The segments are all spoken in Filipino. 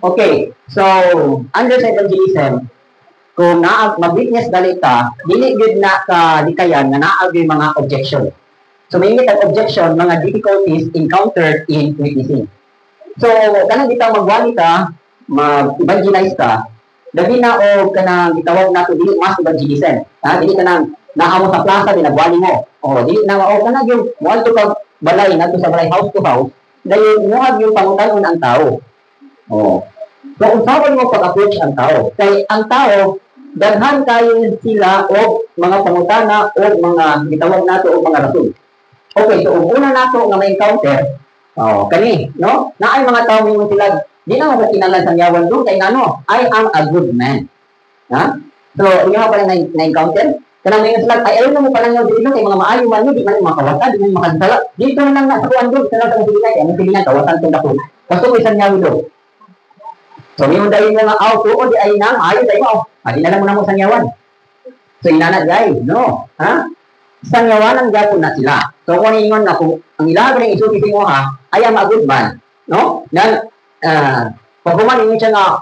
Okay, so under sa evangelism, kung mag-witness dali ka, dili gud na ka dikayan nga naa gyud mga objection. So may ang objection, mga difficulties encountered in witnessing. So kanang bitaw magwali ka, mag-evangelize ka, labi na o kanang gitawag nato dili mas evangelism. Dili kanang naamo sa plaza din nagwali mo. O dili na o kanang yung mo to pag balay nato sa balay house to house, dayon mo yung pangutan ang tao. O so unsaon mo pag-approach ang tao? Kay ang tao daghan kayo sila o mga pangutana o mga gitawag nato o mga rason. Okay, so una nato nga may encounter, kani, no? Naay mga tao mo sila, di na ako kinahanglan sa yawan doon kay ano, I am a good man. Ha? So, inyo pa lang na-encounter, kanang may sila, ay ayun mo pa lang yung dito kay mga maayo man, di man makawatan, di man makadala. Dito na lang sa kuan doon, sa lang sa silinay, ang silinay kawatan tong dako. Kaso ko isang yawo doon. So, yung dahil nga auto o di ay na maayo dai mo. Di na lang mo na mo sa yawan. So, inana guys, no? Ha? Sangyawanan gapon na sila. So kung ingon na kung ang ilagay ng isuti mo ha, ay ang good man, no? Nan pag ingon siya nga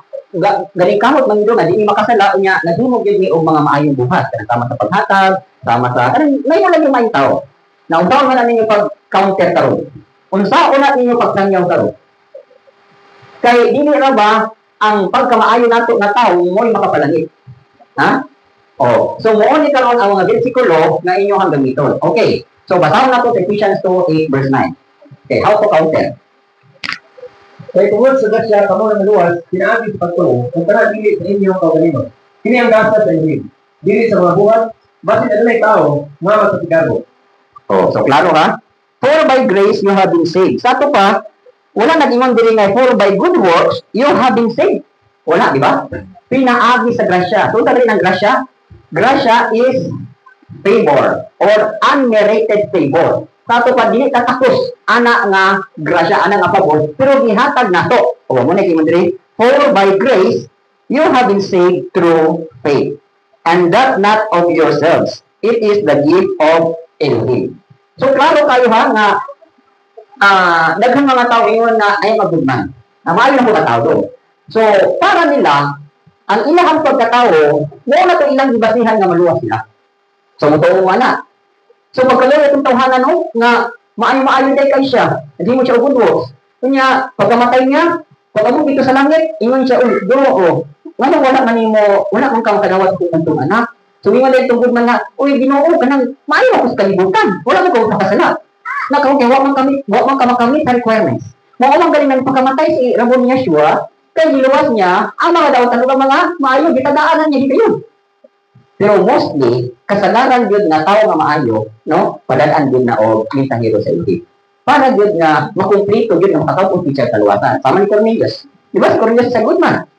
galing kamot man nga di makasala niya nahimog gyud ni og mga maayong buhat, tama sa paghatag, tama sa may lang yung may tao. Na unsaon man ninyo pag counter karon? Unsaon na ninyo pag sangyaw karon? Kay dili ra ba ang pagkamaayo nato nga tawo mo'y makapalangit? Ha? So mo ni karon ang mga bersikulo nga inyo hang gamiton. Okay. So basahon nato sa Ephesians 2:8 verse 9. Okay, how to counter? Kay tungod sa dasya kamo na maluwas, pinaagi sa pagtuo, kung kana dili sa inyong kaugalingon. Kini ang gasa sa inyo. Dili sa mga buhat, basin na dunay tao nga magpatigago. So klaro ha? For by grace you have been saved. Sa to pa, wala nag-ingon diri nga for by good works you have been saved. Wala, di ba? Pinaagi sa grasya. So dali ng grasya. Grasya is favor or unmerited favor. Sato pa dili tatakos ana nga grasya, ana nga pabor, pero gihatag nato. O mo na kimandri, for by grace you have been saved through faith, and that not of yourselves. It is the gift of Elohim. So klaro kayo ha nga daghang mga tao ingon na ay magugman. Maayo na mga tao do. So para nila ang ilang pagkatao, mo na ito ilang ibasihan nga maluwas sila. So, mutuong na. So, pagkaluwa itong tawhanan no, nga maayo-maayo day kay siya. Hindi mo siya ubunwo. Kunya, pagkamatay niya, pagkamong dito sa langit, ingon siya, wala man mo, wala man kang kadawat kung itong anak. So, ingon din itong gudman nga, Ginoo, kanang maayo ako sa kalibutan. Wala man kang pakasala. Nakawag kaya, wak man kamakamit sa requirements. Mga galing ng pagkamatay si Rabon Yeshua, kaya giluwas niya, ang mga daw tanong mga maayo, gitadaanan niya dito yun. Pero mostly, kasalanan yun na tao nga maayo, no? Padadaan yun na o lintang hero sa hindi. Para yun na makumplito yun na makakapong teacher kaluwasan. Sama ni Cornelius. Di ba si Cornelius sa good man?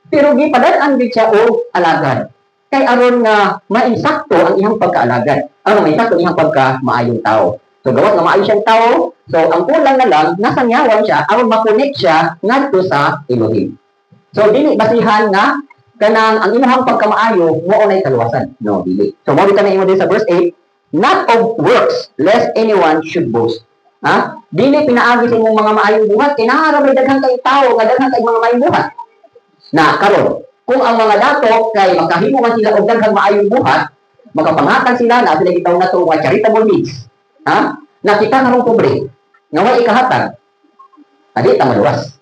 Pero di padadaan yun siya o alagad. Kaya aron nga mainsakto ang iyang pagkaalagad. Mainsakto ang iyang pagka-maayong tao. So, gawat nga maayo siyang tao. So, ang kulang na lang, nasanyawan siya, aron makonect siya ngadto sa Elohim. So, dili basihan nga, kanang ang imong pagkamaayo, mo nay kaluwasan. No, dili. So, mo dito na imo din sa verse 8, not of works, lest anyone should boast. Ha? Dili pinaagi sa imong mga maayong buhat, kay naarabay daghang kay tao, nga daghang kay mga maayong buhat. Na, karon, kung ang mga dato, kay makahimo man sila og daghang maayong buhat, makapangatag sila na sila gitaw na to mga charitable needs. Ha? Nakita na mong pobre, nga way ikahatag, adi ta maluwas.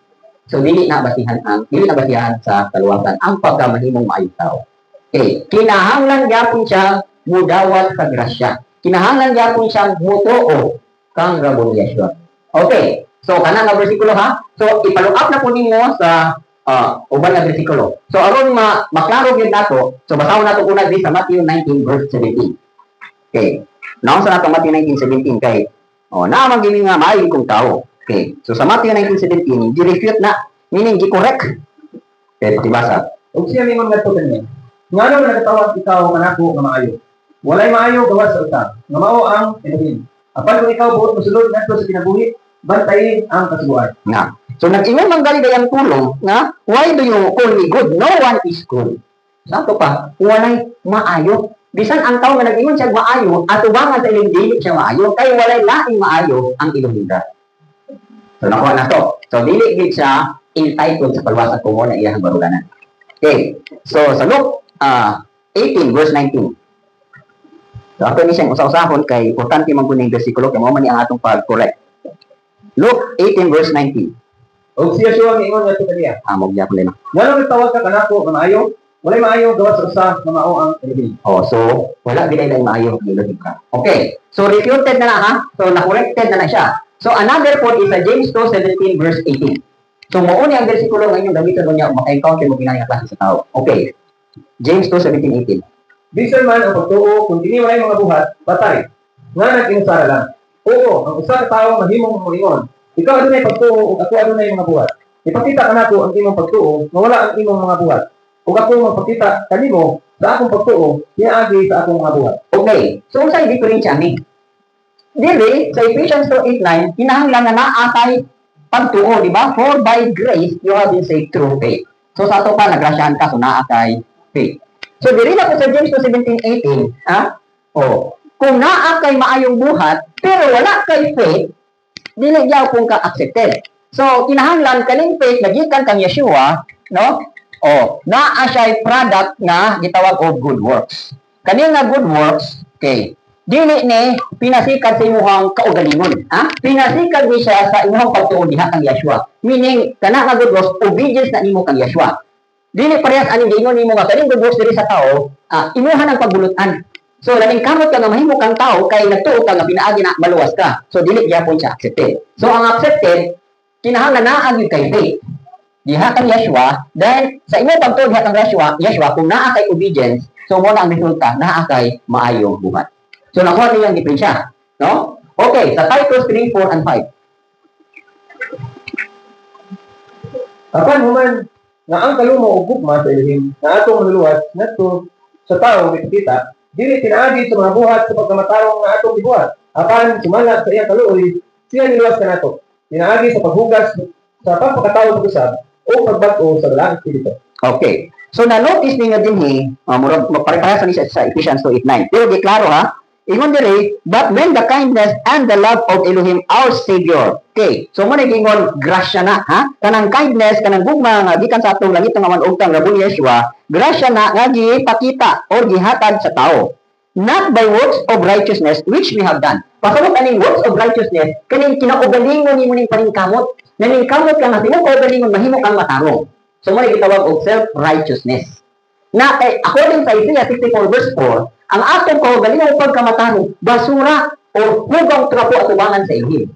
So dili na basihan sa kaluwasan ang pagkamahimong maayong tao. Okay, kinahanglan gyapon siya mudawat sa grasya. Kinahanglan gyapon siya mutuo kang Rabon Yeshua. Okay, so kana nga bersikulo ha. So ipalook up na po ninyo sa uban na bersikulo. So aron maklaro gyud nato, so basahon nato una di sa Matthew 19 verse 17. Okay. Naon sa nato Matthew 19:17 kay naamang gini nga maayo kong tao. Okay. So sa Matthew 19:17, di-refute na, meaning di-correct. Okay, tibasa. Ug siya mingon ngadto kaniya. Ngano nagtawag ikaw manako nga maayo? Walay maayo gawas sa uta. Nga mao ang Elohim. Apan kung ikaw buot mosulod ngadto sa kinabuhi, bantayin ang kasubuan. Na. So nag-ingon man gali dayang tulong nga why do you call me good? No one is good. Sakto pa, walay maayo. Bisan ang tao nga nag-ingon siya maayo, at ubangan sa ilang dili siya maayo, kay walay laing maayo ang Elohim. So So nakuha na to. So dili gid siya entitled sa paluwas ko mo na iyang baruganan. Okay. So sa Luke 18 verse 19. So ato ni siyang usa-usahon kay importante man kuning bersikulo kay mao man ni ang atong pag-correct. Luke 18 verse 19. Og siya siya ang ingon nga kaniya. Amog niya pala. Ngano tawag ka kanako nga maayo? Walay maayo gawas sa usa nga mao ang ilibin. Oh, so wala gid ay maayo ang ilibin ka. Okay. So refuted na ha. So na-corrected na siya. So another point is James 2:17 verse 18. So mao ni ang bersikulo nga inyong gamiton niya maka-encounter mo kinahanglan klase sa tao. Okay. James 2:17-18. Bisan man ang pagtuo kung dili walay mga buhat, patay. Nga nag-inusara lang. Oo, ang usa ka tawo mahimong moingon. Ikaw adunay pagtuo ug ako adunay mga buhat. Ipakita kanako ang imong pagtuo nga wala ang imong mga buhat. Ug ako magpakita kanimo sa akong pagtuo niagi sa akong mga buhat. Okay. So unsay diferensya ani? Dili sa Ephesians 2:8-9 kinahanglan nga naa kay pagtuo, di ba? For by grace you have been saved through faith. So sa ato pa nagrasyahan ka so naa kay faith. So diri na po sa James 2:17-18, ha? Oh, kung naa kay maayong buhat pero wala kay faith, dili gyud kung ka accepted. So kinahanglan kaning faith nagikan kang Yeshua, no? Oh, naa siya product nga gitawag og good works. Kani nga good works, okay. Dili ni pinasikat sa imong kaugalingon, ha? Pinasikat ni siya sa imong pagtuo diha kang Yeshua. Meaning kana nga good works obedience na nimo kang Yeshua. Dili parehas ani gingon nimo nga kaning good works diri sa tao, imuha ang pagbulutan. So laning kamot ka nga mahimo kang tao kay nagtuo ka nga pinaagi na maluwas ka. So dili gyapon siya accepted. So ang accepted kinahanglan naa gyud kay faith. Diha kang Yeshua, then sa imong pagtuo diha kang Yeshua kung naa kay obedience, so mo na ang resulta naa kay maayong buhat. So nakuha niyo ang diferensya, no? Okay, sa Titus 3, 4 and 5. Apan human nga ang kalumo ug gugma sa ilihim na atong manuluwas ngadto sa tawo kita dili tinaagi sa mga buhat sa pagkamatarong nga atong gibuhat. Apan sumala sa iyang kaluoy siya niluwas kanato. Tinaagi sa paghugas sa pagpakatawo sa usab o pagbag-o sa laing espiritu. Okay. So na-notice niyo dinhi, murag magparehas ni sa Ephesians 2:8-9. Pero giklaro ha, ingon diri, but when the kindness and the love of Elohim our Savior. Okay. So mo gingon grasya na ha. Kanang kindness, kanang gugma nga gikan sa atong langit nga manugtang Rabbi Yeshua, grasya na nga gipakita or gihatag sa tao. Not by works of righteousness which we have done. Pasabot aning works of righteousness kaning kinaugalingon nimo ning paningkamot. Naningkamot ka nga pinag-kaugalingon mahimo kang matarong. So mo gitawag og self-righteousness. Na according sa Isaiah 64 verse 4, ang atong kaugalingon pagkamatarong basura o hugang trapo atubangan sa ihim.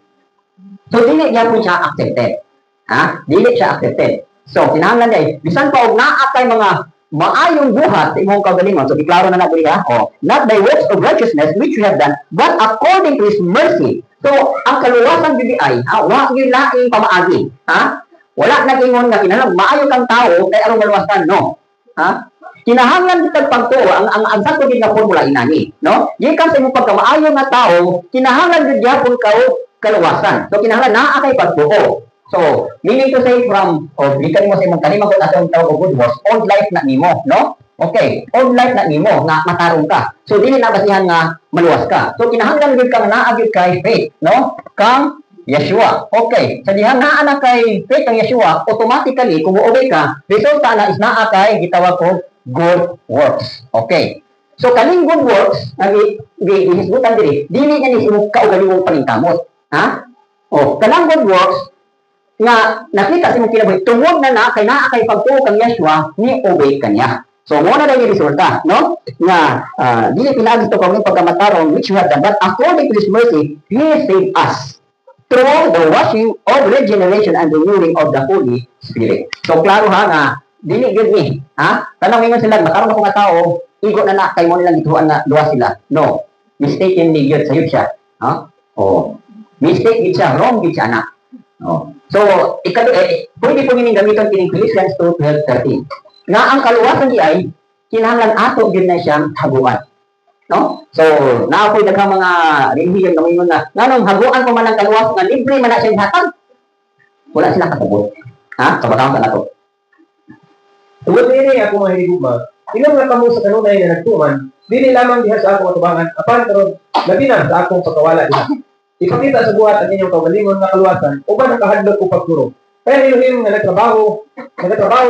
So dili gyapon siya accepted. Ha? Dili siya accepted. So kinahanglan day bisan pa og naa kay mga maayong buhat sa imong kaugalingon. So diklaro na diri ha. Oh, not by works of righteousness which we have done, but according to His mercy. So ang kaluwasan gyud ay wa gyud laing pamaagi, ha? Wala na gingon nga kinahanglan maayo kang tao kay aron maluwasan, no? Ha? Kinahanglan kitag pagtuo ang sakto gid nga formula inani, no? Gikan sa imong pagkamaayo nga tao, kinahanglan gid gyapon ka kaluwasan. So kinahanglan naa kay pagtuo. So meaning to say from gikan mo sa imong kanima kung atong tawag og good works, old life na nimo, no? Okay, old life na nimo nga matarong ka. So dili na basihan nga maluwas ka. So kinahanglan gid ka naa gid kay faith, no? Kang Yeshua. Okay, sa diha naa na kay faith ang Yeshua, automatically kung obey ka, resulta na is naa kay gitawag ko good works. Okay. So kaning good works nga gihisgutan diri, dili niya ni imong kaugalingong paningkamot, ha? Oh, kanang good works nga nakita sa imong kinabuhi tungod na kay naa kay pagtuo kang Yeshua ni obey kaniya. So mo na dahil resulta, no? Nga dili pinaagi to kang pagkamatarong which we have done, but according to His mercy He saved us through the washing of regeneration and renewing of the Holy Spirit. So klaro ha nga dili gyud ni, ha? Tanong ingon sila makaron ako nga tao, igo na kay mo nilang gituan nga duwa sila. No. Mistakenly gyud sayod siya, ha? Oh. Mistake gyud siya, wrong gyud siya na. Oh. So pwede po gining gamiton kining Philippians 2:12-13. Nga ang kaluwasan di ay kinahanglan ato gyud na siyang haguan. No? So, naapoy daghang mga relihiyon na mayon na nganong haguan ko man ang kaluwasan nga libre man na siya hatag. Wala sila katubot. Ha? Kabataw ka na to. Tungod diri ako mga hinigugma, ilang nga kamo sa kanunay na nagtuman, dili lamang diha sa akong atubangan, apan karon labi na sa akong pagkawala diha. ipakita sa buhat ang inyong kaugalingon nga kaluwasan uban ang kahadlok o pagturo. Kaya Elohim nga nagtrabaho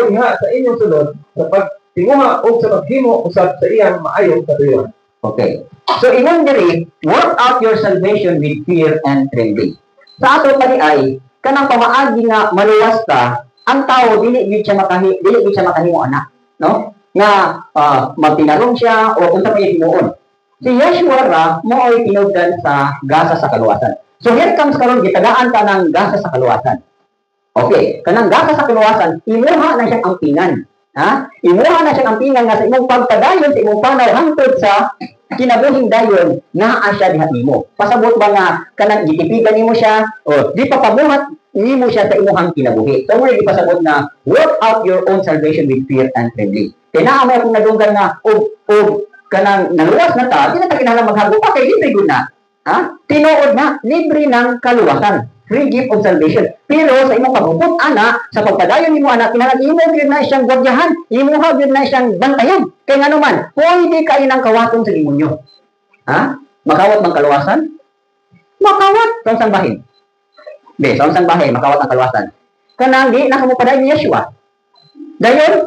diha sa inyong sulod sa pagtinguha o sa paghimo usab sa iyang maayong katuyuan. Okay. So, ingon diri, work out your salvation with fear and trembling. Sa ato pa ay, kanang pamaagi nga maluwas ta, ang tao, dili gid siya makahimo anak. No? Nga, magtinarong siya, o kung sa may himuon. Si Yeshua ra, mo ay tinugdan sa gasa sa kaluwasan. So, here comes karon gitagaan ta ng gasa sa kaluwasan. Okay. Kanang gasa sa kaluwasan, imuha na siyang ampingan. Ha? Imuha na siyang ampingan nga sa imong pagpadayon sa imong panaw hangtod sa kinabuhing dayon naa siya diha nimo. Pasabot ba nga kanang gitipigan nimo siya o di pa pabuhat nimo siya sa imong kinabuhi. So mo gipasabot na work out your own salvation with fear and trembling. Kaya naa may akong nadunggan nga og kanang naluwas na ta, di na ta kinahanglan maghago pa kay libre gud na. Ha? Tinuod na libre ng kaluwasan. Free gift of salvation. Pero sa imong pagupot ana, sa pagpadayon nimo ana, kinahanglan imo gyud na siyang gwadyahan, imo gyud na siyang bantayan. Kay ngano man, pwede ka inang kawaton sa demonyo. Ha? Makawat bang kaluwasan? Makawat sa unsang bahin. Sa unsang bahin makawat ang kaluwasan. Kanang di na kamo padayon ni Yeshua. Dayon,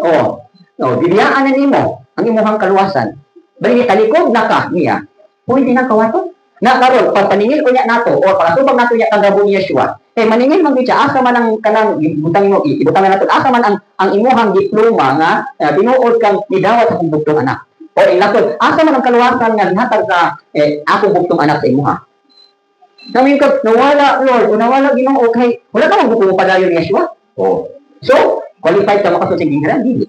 bibiyaan na nimo ang imong kaluwasan. Bali talikod na ka niya. Pwede nang kawaton. Na karon pag paningil ko niya nato o palasubag nato niya kagabo ni Yeshua, maningil man gyud siya asa man ang kanang ibutang mo ibutang nato asa man ang imuhang diploma nga tinuod kang midawat sa bugtong anak. O ilakod asa man ang kaluwasan nga gihatag sa akong bugtong anak sa imuha. Namin ko nawala Lord, nawala Ginoo kay wala ka magbuko padayon ni Yeshua. So qualified ka makasud sa ginharan dili.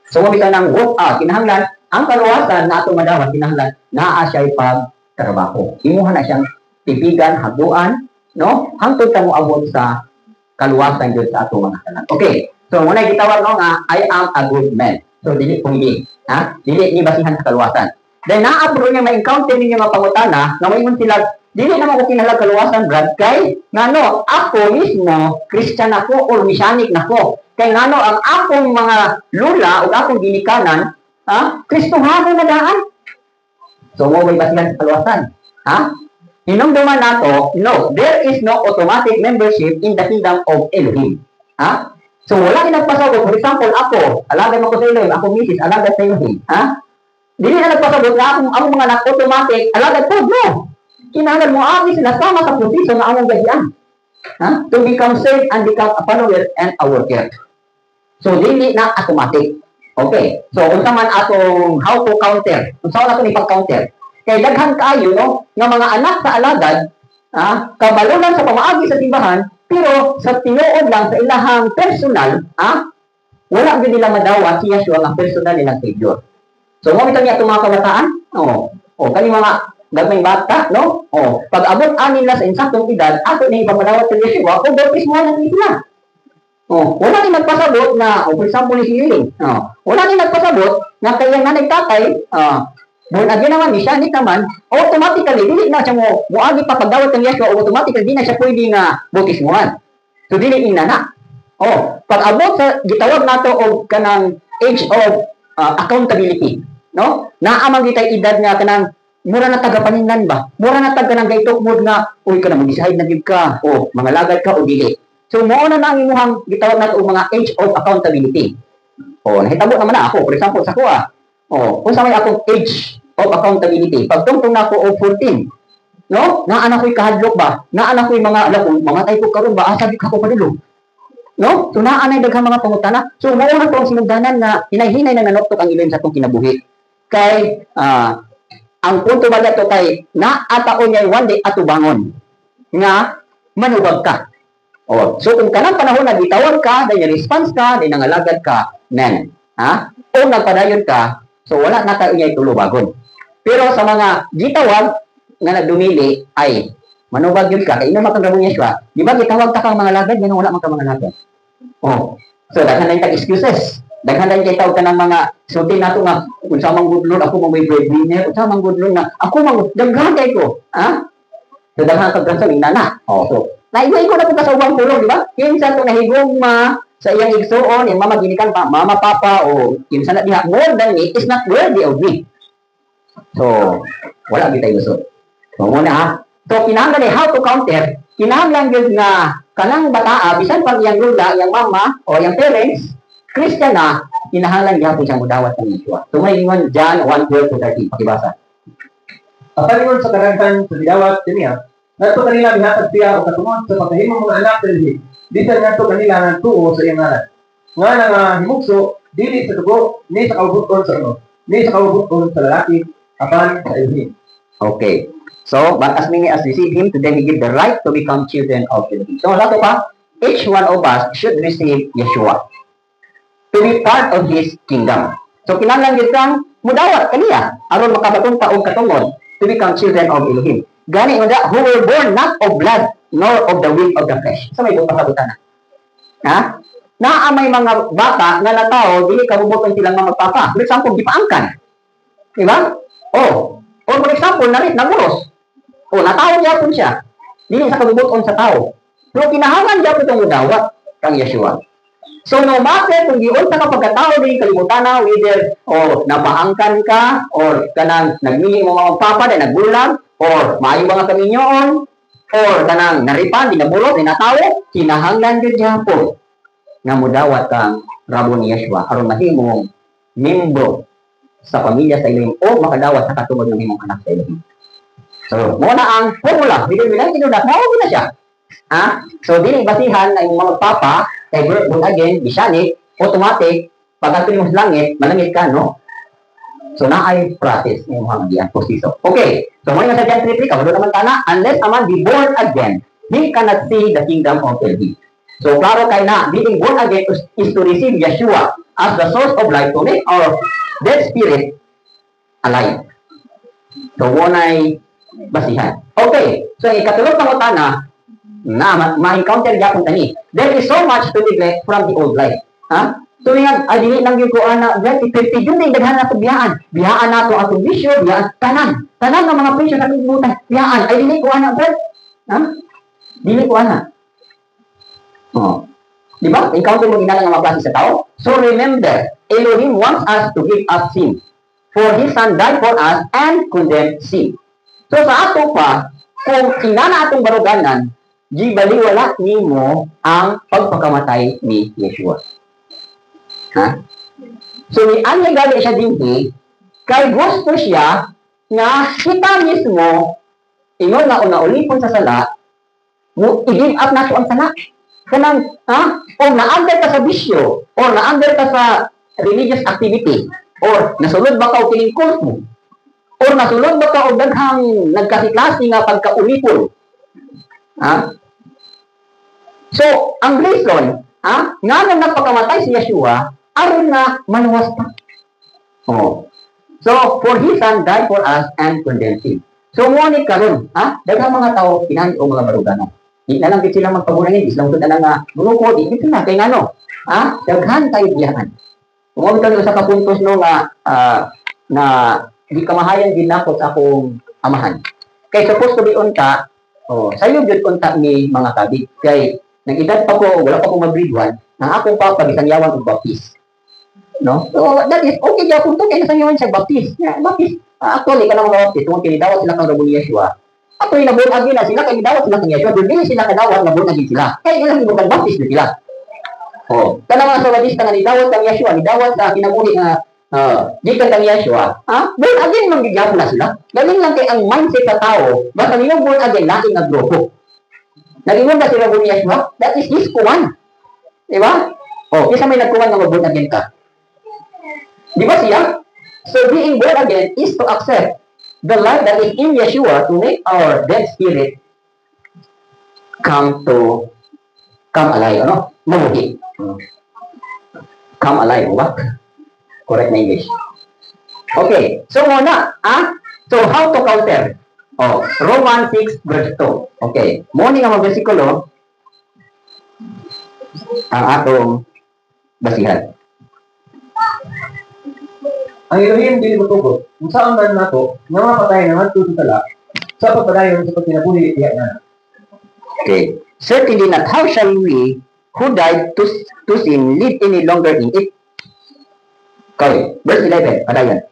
So mo bitaw nang work out kinahanglan ang kaluwasan na ato madawat kinahanglan naa siya pag trabaho. Imuha na siyang tipigan, haguan, no? Hangtod ka mo abot sa kaluwasan jud sa ato mga tanan. Okay. So muna gitawag no nga I am a good man. So dili pumili, ha? Dili ni basihan sa kaluwasan. Then naapro niya ma-encounter ninyo nga pangutana nga moingon sila dili na mo ko kinahanglan kaluwasan brad kay ngano ako mismo Christian ako or Messianic nako. Kay ngano ang akong mga lula ug akong ginikanan, ha? Kristohano na daan. So, mo may basihan sa kaluwasan. Ha? Hinumduman nato, no, there is no automatic membership in the kingdom of Elohim. Ha? So, wala din nagpasabot. For example, ako, alagad mo ko sa Elohim, ako misis, alagad sa Elohim. Ha? Dili na nagpasabot na akong mga automatic, alagad po, no. Kinahanglan mo abi sila sama sa proseso na among gahian. Ha? To become saved and become a follower and a worker. So, dili na automatic. Okay. So, unsa man atong how to counter? Unsa man atong ipag-counter? Kay daghan kaayo no nga mga anak sa alagad, kabalo lang sa pamaagi sa simbahan, pero sa tinuod lang sa ilahang personal, wala gyud nila madawat si Yeshua nga personal nilang Savior. So, mo bitaw niya itong mga kabataan? Kani mga gagmayng bata, no? Pag abot anin na sa insaktong edad, ato na ipamadawat si Yeshua, kung bautismo na sila. Wala din nagpasabot na, for example, ni Siling. Wala din nagpasabot na kaya nga nagtatay, born again naman, Messianic naman, automatically, dili na siya muagi pa pagdawat ng Yeshua, automatically, di na siya pwede nga bautismuhan. So, dili inana. Pag abot sa, gitawag nato og kanang age of accountability. No? Naamang gitay edad nga kanang, mura na tagapaningan ba? Mura na tag kanang gaytok mod nga, uy ka na, mag-decide na gid ka, mga lagad ka, o dili. So, mauna na ang imuhang gitawag nato mga age of accountability. Nahitabo naman na ako. For example, sa kuha. Kung sa may akong age of accountability, pagtungtong na ako o 14, no? Naan ako'y kahadlok ba? Naan ako'y mga type karon ba? Sabi ka ko padulong. No? So, naan ay daghang mga pangutana. So, mauna ko ang sinugdanan na hinay-hinay na nanoktok ang ilim sa itong kinabuhi. Kay, ang punto ba dito kay, naataon niya one day atubangon. Nga, manubag ka. So kung kanang panahon na gitawag ka, dahil response ka, dahil nangalagad ka, men. Ha? O nagpadayon ka, so wala na tayo niya itulubagon. Pero sa mga gitawag nga nagdumili, ay, manubag yun ka, kaya ino makagabong niya siya, di ba gitawag ka kang mga lagad, ganun wala man ka mga lagad. So daghan na yung excuses. Daghan na yung kitawag ka ng mga, sulti na ito nga, kung sa mga gudlon, ako mga breadwinner, kung sa mga gudlon na, ako mga, daghan kayo ko. Ha? So daghan kagransan, inana. So, naigo na po ka sa uwang tulog, di ba? Kinsa ito nahigong sa iyang igsoon, yung mama ginikan pa, mama, papa, o kinsa na diha, more than me is not worthy of me. So, wala kita gusto. So, muna ha, So, kinahanglan ay how to counter, kinahanglan yun nga kanang bataa, bisan pag iyang lula, iyang mama, o iyang parents, Christian na, kinahanglan niya po siyang mudawat ng Yeshua. So, may ingon John 1:12-13, pakibasa. Apalingon sa karaghan sa gidawat kaniya, nato kanila bihatag siya o katungod sa pagkahimong mga anak dili. Bisan nato kanila nga tuo sa iyang ngalan. Nga nga himugso dili sa dugo ni sa kaubuton sa ano, ni sa kaubuton sa lalaki apan sa Elohim. Okay. So, but as many as receive Him, to them He give the right to become children of Elohim. So, lato pa, each one of us should receive Yeshua to be part of His kingdom. So, kinahanglan gyud kang mudawat kaniya aron makabatunta og katungod to become children of Elohim. Gani nga who were born not of blood nor of the will of the flesh. So, may pasabutan na. Ha? Naa may mga bata nga natao dili kabubuton silang mga magpapa. For example, gipaangkan. Di ba? Oh. Or for example, naguros. O, natawag niya po siya. Dili sa kabubuton sa tao. Pero kinahanglan niya po itong udawat kang Yeshua. So, no matter kung giyon sa kapagkatao din kalimutan na, whether o napaangkan ka, or kanang nagmili mo mga papa na nagbulag, or maayo mga kaminyoon, or kanang naripan, dinabulot, dinatawo, kinahanglan yun niya po nga mudawat kang rabo ni Yeshua aron mahimong membro sa pamilya sa Elohim o makadawat sa katungod ng imong anak sa Elohim. So, mo na ang formula. Bigay bilang tinunat. Mawag na siya. Ha? So, dili basihan na yung mga magpapa, kay born again, bisanit, automatic, pagkatuloy mo sa langit, malangit ka, no? So, na ay process ng mga diyan, proseso. Okay. So, mo yung sa John 3:3, kabalo naman tana, unless a man be born again, he cannot see the kingdom of Elohim. So, klaro kay na, being born again is to receive Yeshua as the source of life to make our dead spirit alive. So, muna'y basihan. Okay. So, ikatulog ng utana, na ma-encounter niya kung tani. There is so much to neglect from the old life. Ha? So, nga, dili lang yung kuha na, ipirti, yun din, daghan na ito biyaan. Biyaan na ito atong bisyo, biyaan, tanan. Tanan ng mga presyo na kibutan. Biyaan. Ay, dili kuha na, Brad. Ha? Dili kuha na. Oh. Di ba? Encounter mo ginalang ang mga klase sa tao. So, remember, Elohim wants us to give up sin. For His Son died for us and condemned sin. So, sa ato pa, kung kinana atong baruganan, di baliwala nimo ang pagpakamatay ni Yeshua. Ha? So, ni anya gali siya dinhi, kay gusto siya na kita mismo, ingon na una ulipon sa sala, mo i-give up na ang sala. Kanang, ha? O na-under ka sa bisyo, or na-under ka sa religious activity, or nasulod ba ka o kining course mo, or nasulod ba ka o daghang nagkasiklase nga pagkaulipon. Ha? So, ang reason, ha? Nga nang nagpakamatay si Yeshua, aron na maluwas pa. Oh. So, for His Son died for us and condemned sin. So, ngunit karon, ha? Daghang mga tao, pinahan o mga baruganan. Di na lang sila magpagulangin, di sila utod na nga, grupo, di ito na, kaya nga no, ha? Daghan tayo biyahan. Umabot kami sa kapuntos no nga, na di kamahayan din ako sa akong amahan. Kaya supposed to be unta, oh, sayo yun unta ni mga kabig. Kaya, nag-edad pa ko, wala pa akong mag-grade 1, nang akong papa, bisangyawan og baptist. No? So, that is, okay, di akong to, kaya nasangyawan siya baptist. Yeah, baptist. Actually, ka na mga baptist, kung kinidawat sila kang Rabon Yeshua, ako yung nabun agin na sila, kaya dawat sila kang Yeshua, doon sila kadawat, nabun agin sila. Kaya ilang ibang baptist na sila. Oh, kana mga sawadista nga nidawat kang Yeshua, nidawat sa kinabuhi nga di ka kang Yeshua, ha? Born again lang bigyan na sila. Galing lang kay ang mindset sa tao, basta niyo born again natin nga grupo. Nag-ingon ba si Rabon Yeshua? That is his kuwan. Di ba? Oh, kisa may nagkuwan nga born again ka. Di ba siya? So being born again is to accept the life that is in Yeshua to make our dead spirit come alive, ano? Mabuhi. Come alive, ba? Correct na English. Okay, so muna, so how to counter? Oh, Romans 6 verse 2. Okay, muna nga mga versikulo ang atong basihan. Ang Elohim dili motugot. Kung saan man nato, nga mapatay naman to sa tala, sa pagpadayon sa pagkinabuhi tiyak na. Okay. Certainly not. How shall we who died to sin live any longer in it? Okay. Verse 11. Padayon.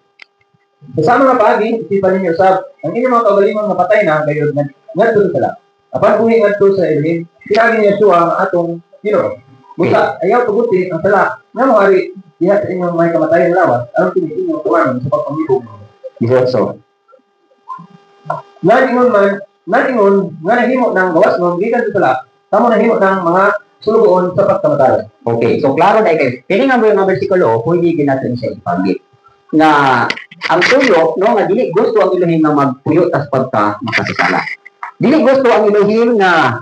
Sa mga paagi, isipan ninyo usab, ang inyong mga kaugalingon nga patay na gayud ngadto sa sala. Apan buhi ngadto sa Elohim, pinagi niya Yeshua ang atong Ginoo. Busa ayaw paguti ang sala nga mo ari diha sa inyong may kamatayan lawas aron kini inyong tumanon sa pagpamilog. Diretso. Naningon nga nahimo ng gawas ng gikan sa sala, kamo nahimo ng mga sulugoon sa pagkamatayan. Okay, so klaro dahil kayo. Kaya nga ba yung mga versikulo, pwede din natin sa ipagit. Na ang tuyo, no, nga dili gusto ang Elohim na magpuyo tas pagka makasasala. Dili gusto ang Elohim na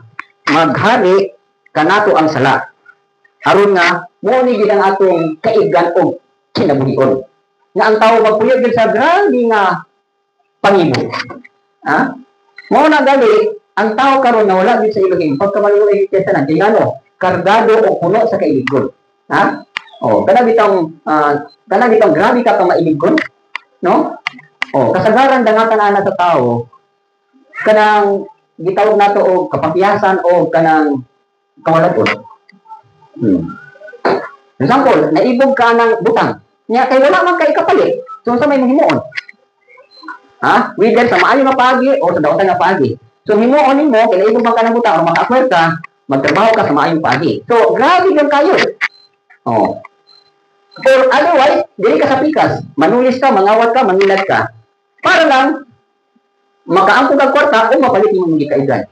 maghari kanato ang sala. Aron nga, mo ni gid ang atong kaigan o kinabuhion. Nga ang tao magpuyo gid sa grabe nga pangibo. Ha? Mo na gali, ang tao karon na wala gid sa Elohim, pagka maluoy kay tanan, kay ano, kargado o puno sa kaibigon. Ha? O, kana bitang grabe ka pa maibigon, no? O, kasagaran dangatan ana sa tao kanang gitawag nato og kapapiyasan o kanang kawaladon. Example, naibog ka ng butang. Nya kay wala man kay kapalit. So sa may himuon. Ha? Whether sa maayo nga pagi o sa daotan nga pagi. So himuon nimo kay naibog man ka ng butang o maka-acquire ka, magtrabaho ka sa maayong pagi. So grabe lang kayo. Oh. Or otherwise, dili ka sa pikas, manulis ka, mangawat ka, mangilad ka. Para lang makaangkog ang kwarta o mapalit mo ng gikaigan.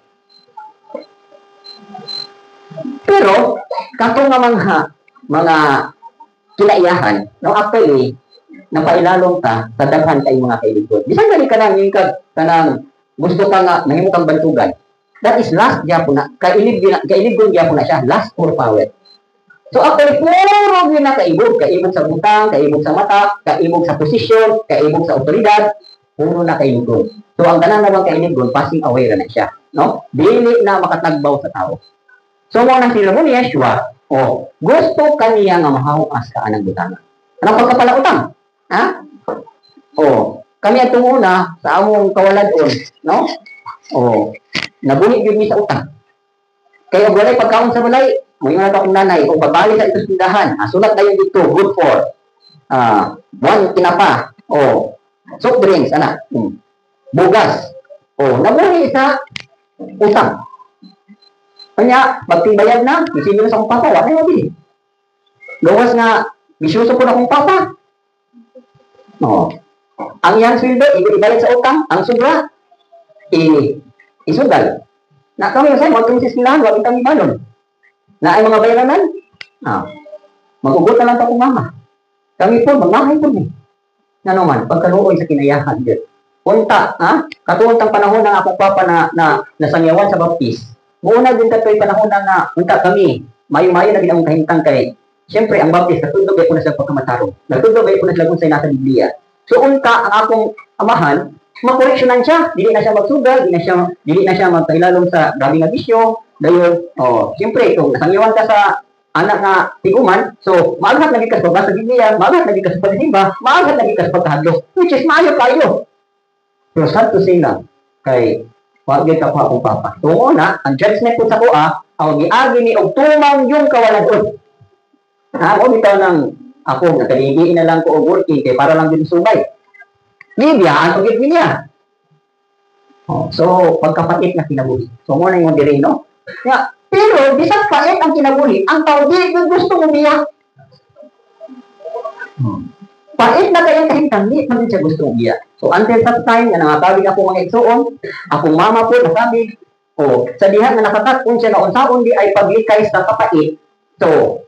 Pero kato nga mga kinaiyahan, no, actually napailalong ka sa daghan kay mga kaibigan. Bisan gali ka nang kanang gusto ka nga mahimo kang bantugan. That is last gyapon na kailigon gyapon na siya, last for power. So actually puro gyud na kaibog sa butang, kaibog sa mata, kaibog sa posisyon, kaibog sa otoridad, puro na kaibog. So ang tanan naman kaibog, passing away ra na siya, no? Dili na makatagbaw sa tao. So mo nang sinabi ni Yeshua, oh, gusto kaniya nga mahawas ka anang butang. Anong pagkapalautang? Ha? Oh, kami atong una sa among kawaladon, no? Oh, nabuhi gyud mi sa utang. Kaya walay pagkaon sa balay, mo yung akong nanay, kung babalik sa ito tindahan, sulat na yun dito, good for, one kinapa, o, soft drinks, bugas, o, nabuhi sa utang. Kanya, magtibayad na, isipin na sa akong papa, wala na yun. Gawas nga, bisyuso ko na akong papa. O, ang iyang sweldo, ibalik sa utang, ang sobra, isugal. Na kami sa mga tumisis nila, wag kami balon. Na ay mga bayranan, mag-ugot na lang pa kung mama. Kami po, magmahay po niya. Na naman, pagkaluoy sa kinayahan din. Punta, katulad ng panahon ng akong papa na nasangyawan sa baptis. Muna din kato'y panahon na punta kami, mayo-mayo na din ang kahintang kay. Siyempre, ang baptis, natundog ay po na sa pagkamatarong. Natundog ay po na sa lagun sa nasa Biblia. So, unta, ang akong amahan, makoreksyonan siya, dili na siya magsugal, dili na siya magkailalong sa grabe nga bisyo. Dayon, siyempre, kung nasangyawan ka sa anak nga tiguman, so, maaghat lagi ka sa pagbasa sa Biblia, maaghat lagi ka sa pagsisimba, maaghat lagi ka sa pagkahadlok, which is maayo kayo. Pero sad to say lang, kay, wag ka pa akong papa. So, una, ang judgment po sa kuha, ang giagi ni og tumang yung kawaladon. Ako bitaw ng ako, nakaligiin na lang ko og working, kay para lang din subay. Libya, ang pagit niya. So, pagkapatit na kinabuhi. So, muna yung dire, no? Yeah. Pero, bisag pait ang kinabuhi, ang tao di gusto mo niya. Pait na kayang kahintang, di pa rin siya gusto mo niya. So, until that time, na nangatawig ako mga igsuon, akong mama po, nasabi, sa dihan na nakatakon siya na unsaon di ay paglikay sa kapait. So,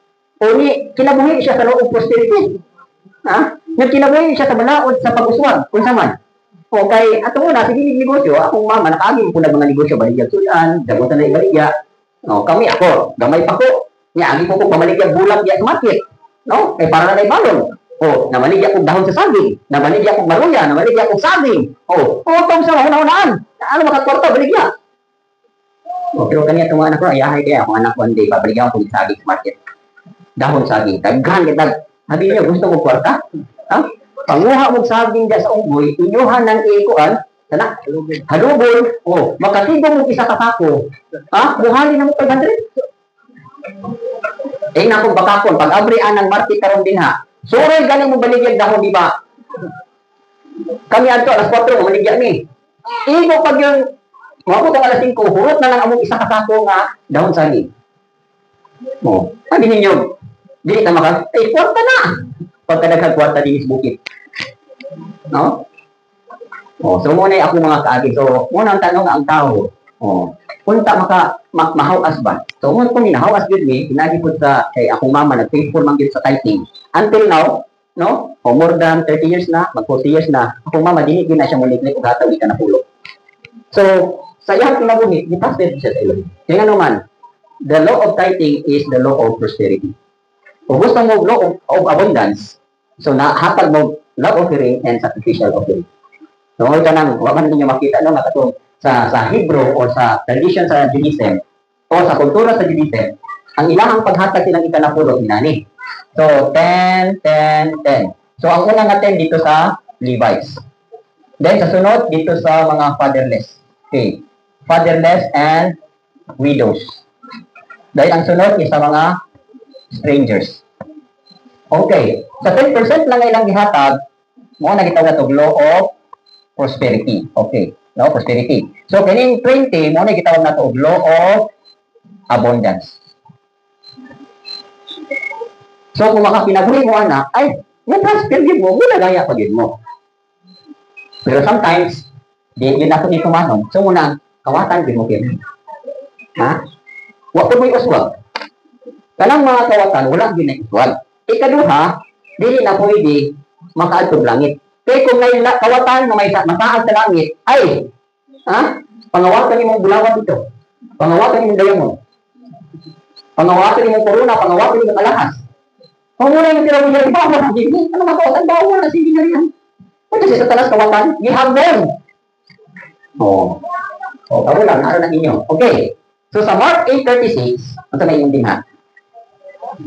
kinabuhi siya sa loob posterity. Nagkinabuhi siya sa balaod sa pag-uswag, kung saman. Kay ato muna, sige negosyo, akong mama, nakaagin po na mga negosyo, baligya sudan, dagutan na ibaligya. Kami ako, gamay pa ko. Agi po ko pamaligya bulag ya sa market. No? Kay para na tayo balon. Namaligya ko dahon sa saging. Namaligya ko maruya, namaligya ko saging. Itong sa una-unaan. Ano makakwarta, baligya. Pero kanya itong anak ko, ayahay kaya akong anak ko, hindi, pabaligya ko sa saging sa market. Dahon saging. Daghan kita. Sabi niya, gusto mo kwarta? Panguha mo saging dyan sa unggoy, inyuhan ng ikuan, halubon, makatigo mo isa katako. Buhali na mo 500. Na kung bakakon, pag abrian ng market karon din ha. Suroy galing mo baligyan dahon, di ba? Kami adto alas 4 maligya mi. Igo pag yung mabot ang alas 5, hurot na lang among isa ka sako nga dahon saging. Oh, sabi ninyo, dili ta maka, kwarta na. Pagkadaghang kwarta din sa bukid. No? Oh, so muna ako mga kaagi. So, muna ang tanong ang tao. Oh, punta mahawas ba? So, muna kung hinahawas yun mi, pinagi po sa kay akong mama nag-faithful man yun sa tithing. Until now, no? O more than 30 years na, mag 40 years na, akong mama dili na siya muliglig ug hataw ka na pulo. So, sa iyang kinabuhi, gipasted siya sa ilo. Kaya naman, the law of tithing is the law of prosperity. Kung gusto mo law of abundance, so nahatag mo love offering and sacrificial offering. So, ito nang, wag man ninyo makita, no, nakatong sa Hebrew o sa tradition sa Judaism o sa kultura sa Judaism, ang ilahang paghatag silang ikanapulot inani. So, 10, 10, 10. So, ang unang nga 10 dito sa Levites. Then, sa sunod, dito sa mga fatherless. Okay. Fatherless and widows. Dahil ang sunod is sa mga strangers. Okay. Sa 10% lang ilang gihatag, mo na gitawag og law of prosperity. Okay. Law of prosperity. So, kaning 20, mo na gitawag nato og law of abundance. So, kung makapinabuhi mo anak, ay, mag-prosper yun mo, muna gaya pa yun mo. Pero sometimes, yun ako dito manong, so muna, kawatan din mo yun. Ha? Wakot mo yung uswag. Kanang mga kawatan, wala din na uswag. Ikaduha, dili na pwede makaadtog langit. Kaya kung may kawatan na may mataas sa langit, ay, ha? Pangawakan ni mong bulawan dito. Pangawakan ni mong dayamon. Pangawakan ni mong corona, pangawakan ni mong alahas. Kung muna yung tira mo dyan, bawal na din. Ano makawatan, bawal na sige na yan. Ito siya sa talas kawatan, gihambon. Oh. Oh, kamo lang, naroon na ninyo. Okay. So sa Mark 8:36, ito na yung dinha.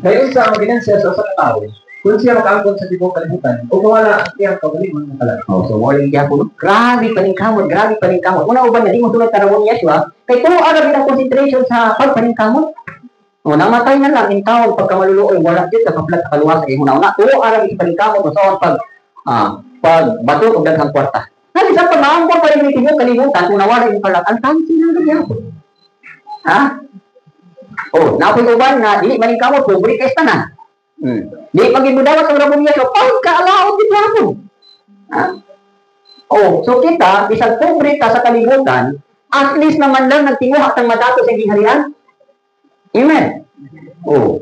Ngayon sa ordinansa sa usa ka tawo, kung siya makaangkon sa tibok kalibutan, o kung wala iyang kaugalingon ng kalan. Oh, so morning kaya po, grabe paningkamot, grabe paningkamot. Una uban na, di mo tulad karawon ni Yeshua, kay kung araw din ang concentration sa pagpaningkamot. O, namatay na lang in taon pagka maluluoy, wala dito, kaplat sa kaluwas sa ihuna. Una, tuo araw din paningkamot, o sa pag bato o daghang kwarta. Kasi sa pag-aangkon pa rin ni tibok kalibutan, kung nawala yung kalat, ang tansi na ganyan. Ha? Oh, napoy uban na, dili maningkamot, pobre kay tanan. Di magibudawat ang rabong Yeshua, pagkaalaot din hapon. Ha? Oh, so kita, bisag pobre ka sa kalibutan, at least naman lang nagtinguha ng madato sa gingharian. Amen. Oh.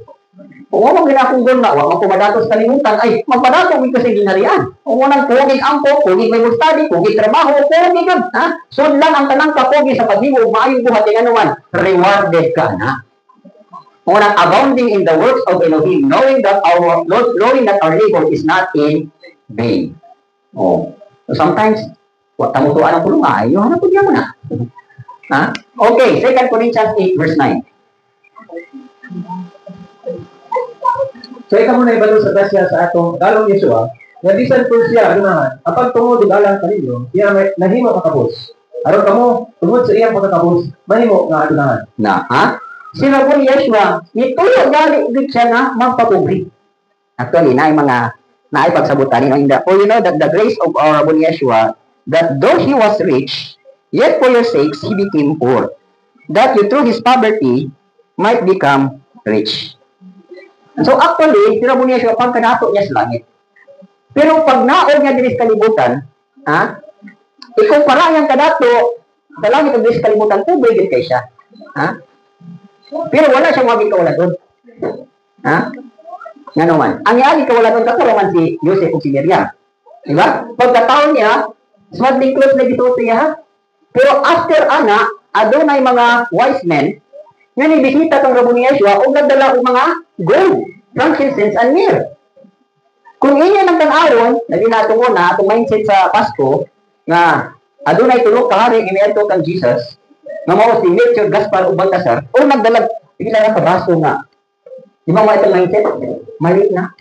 Kung wala ginakong gol na, wala ko madato sa kalibutan, ay, magpadato ko sa gingharian. Kung walang pugig ampo, pugig may study, pugig trabaho, pugig yun. Ha? So lang ang tanang kapugig sa paghiwog, maayong buhat yung anuman, rewarded ka na. Unang abounding in the works of Elohim, knowing that our labor is not in vain. Oh, so sometimes, wag tamutuan ang pulong ayaw, hanap po niya mo na. Ha? Okay, 2 Corinthians 8 verse 9. So ikaw muna ibalo sa tasya sa atong dalong Yeshua, nga bisan po siya adunahan, apag tungod alang kanino, siya nahimo kakabos. Aron kamo tungod sa iyang pagkakabos, mahimo nga adunahan. Na, ha? Sila po ni Yeshua, nituyo gali gid siya nga magpapubri. Actually, naay mga naay pagsabutan ni inda. For you know that the grace of our Lord Yeshua, that though he was rich, yet for your sakes he became poor, that you through his poverty might become rich. So actually, sila po ni Yeshua, pagkanato niya sa langit. Pero pag naog niya din sa kalibutan, ha? Ikumpara niyang kadato sa langit o din sa kalibutan, pobre din kay siya. Ha? Pero wala siyang waging kawaladon. Ha? Nga naman. Ang yagi kawaladon kasi naman si Joseph o si Miriam. Diba? Pagkataon niya, smuggling clothes na dito siya. Pero after ana, adunay mga wise men nga nibisita tong Rabo ni Yeshua o nagdala og mga gold, frankincense, and myrrh. Kung inyo nang tan-awon, naging nato na atong mindset sa Pasko, nga adunay tulok kahari imiadto kang Jesus, nga mao si Melchor, Gaspar ug Baltasar, o nagdalag bigla na kabaso nga. Di ba mo itong mindset? Mali na.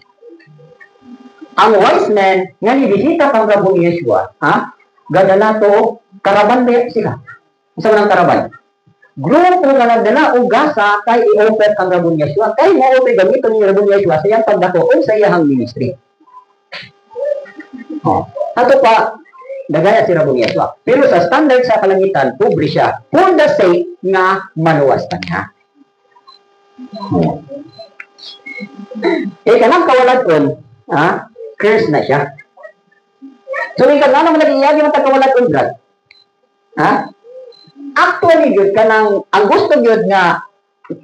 Ang wise men nga nibisita kang Rabo ni Yeshua, ha? Gadala to karaban ba sila? Isa man ang karaban. Grupo nga nagdala og gasa kay i-offer ang Rabo ni Yeshua. Kay mo offer gamiton ni Rabo ni Yeshua sa iyang pagdako o sa iyang ministry. Ato pa, dagaya si Rabong Yeswa. Pero sa standard sa kalangitan, pobre siya. For the sake nga maluwas ta niya. Kanang kawalat-on, curse na siya. So, ikaw nga naman naging iyagi ng kawalat-on, brad. Actually, yun, ang gusto yun nga,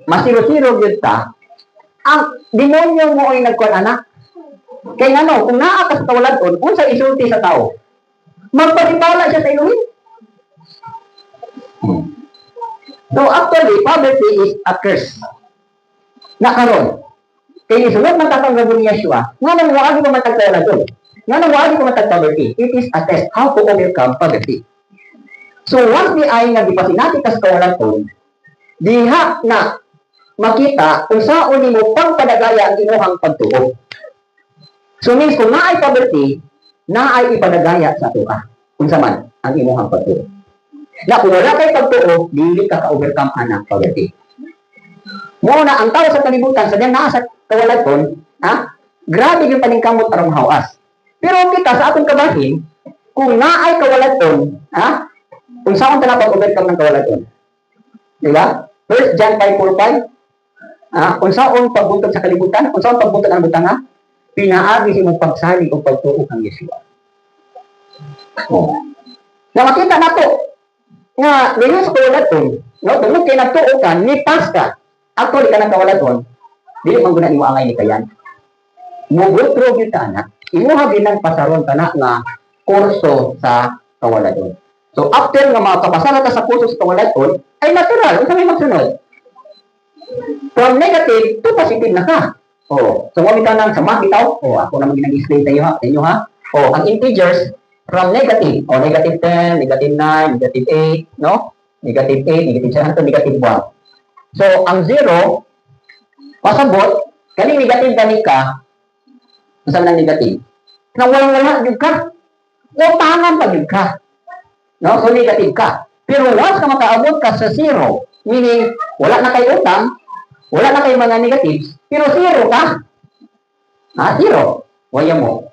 masiro-siro yun ta, ang demonyo mo ay nagkuhan, anak. Kaya nga kung naakas kawalat-on, kung sa isulti sa tao, magpatibala siya sa iluhin. So, actually, poverty is a curse. Nakaroon. Kaya isunod ng tatanggabon ni Yeshua, nga nang wagi ko matagkawalat-on. Nga nang wagi ko matag-poverty. It is a test how to overcome poverty. So, once di ay nga gipasinati kas kawalat-on, diha na makita kung saan mo pang padagaya ang imuhang pagtuo. So, means kung naay poverty, naay ipadagaya sa tuka. Kung saman ang imuhang pagtuo. Na kung wala kay pagtuo, dili ka ka-overcome ang poverty. Muna, ang tao sa kalibutan, sa diyan naa sa kawalat-on, grabe yung paningkamot para mahawas. Pero kita sa atong kabahin, kung naay kawalat-on, kung saan ka na pag-overcome ng kawalat-on. Diba? 1 John 5:4-5, kung saan pagbuntog sa kalibutan, kung saan pagbuntog ang butanga, pinaagi si mong pagsalig o pagtuo kang Yeshua. Na makita na to, nga, ngayon sa kawalat-on, tungkol kayo nagtuo ka, nipas ka, actually ka ng kawalat-on, dili man guna imo angay ni kayan. Mugutro gyud ta na, imuha ginang pasaron ka na nga kurso sa kawalat-on. So after nga makapasara ka sa kurso sa kawalat-on, ay natural, unsa may magsunod? From negative to positive na ka. So wag ka nang sama bitaw. Ako na mag-explain sa inyo ha. Ang integers from negative, negative 10, negative 9, negative 8, no? Negative 8, negative 7, to negative 1. So, ang 0, pasabot, kaning negative gani ka, saan lang negative? Na wala yun ka. Utangan pa yun ka. No? So, negative ka. Pero once ka makaabot ka sa 0, meaning, wala na kayo utang, wala na kayo mga negatives, pero 0 ka. 0. Waya mo.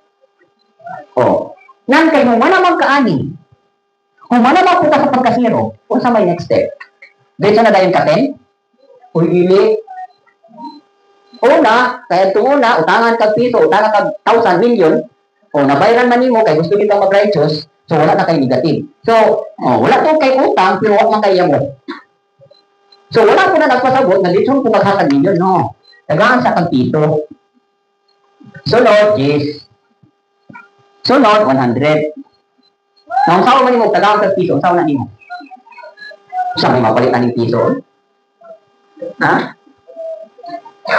Nan kayo, manamang kaani. Kung manamang po ka sa pagka-0, kung sa may next step? Dito na dayon ka 10? Uy, ili. Una, kaya ito una, utangan kag piso, utangan kag 1,000 million, nabayaran man nimo kay gusto kita mag-righteous, so wala na kay negative. So, wala to kay utang, pero wala man kay mo. So, wala ko na nagpasabot, na dito kung magkakag million, no. Tagaan sa kag pito. Sunod is, sunod, 100. Nang saan man nimo, tagaan kag piso, saan na nimo? Siya may mapalitan ng piso.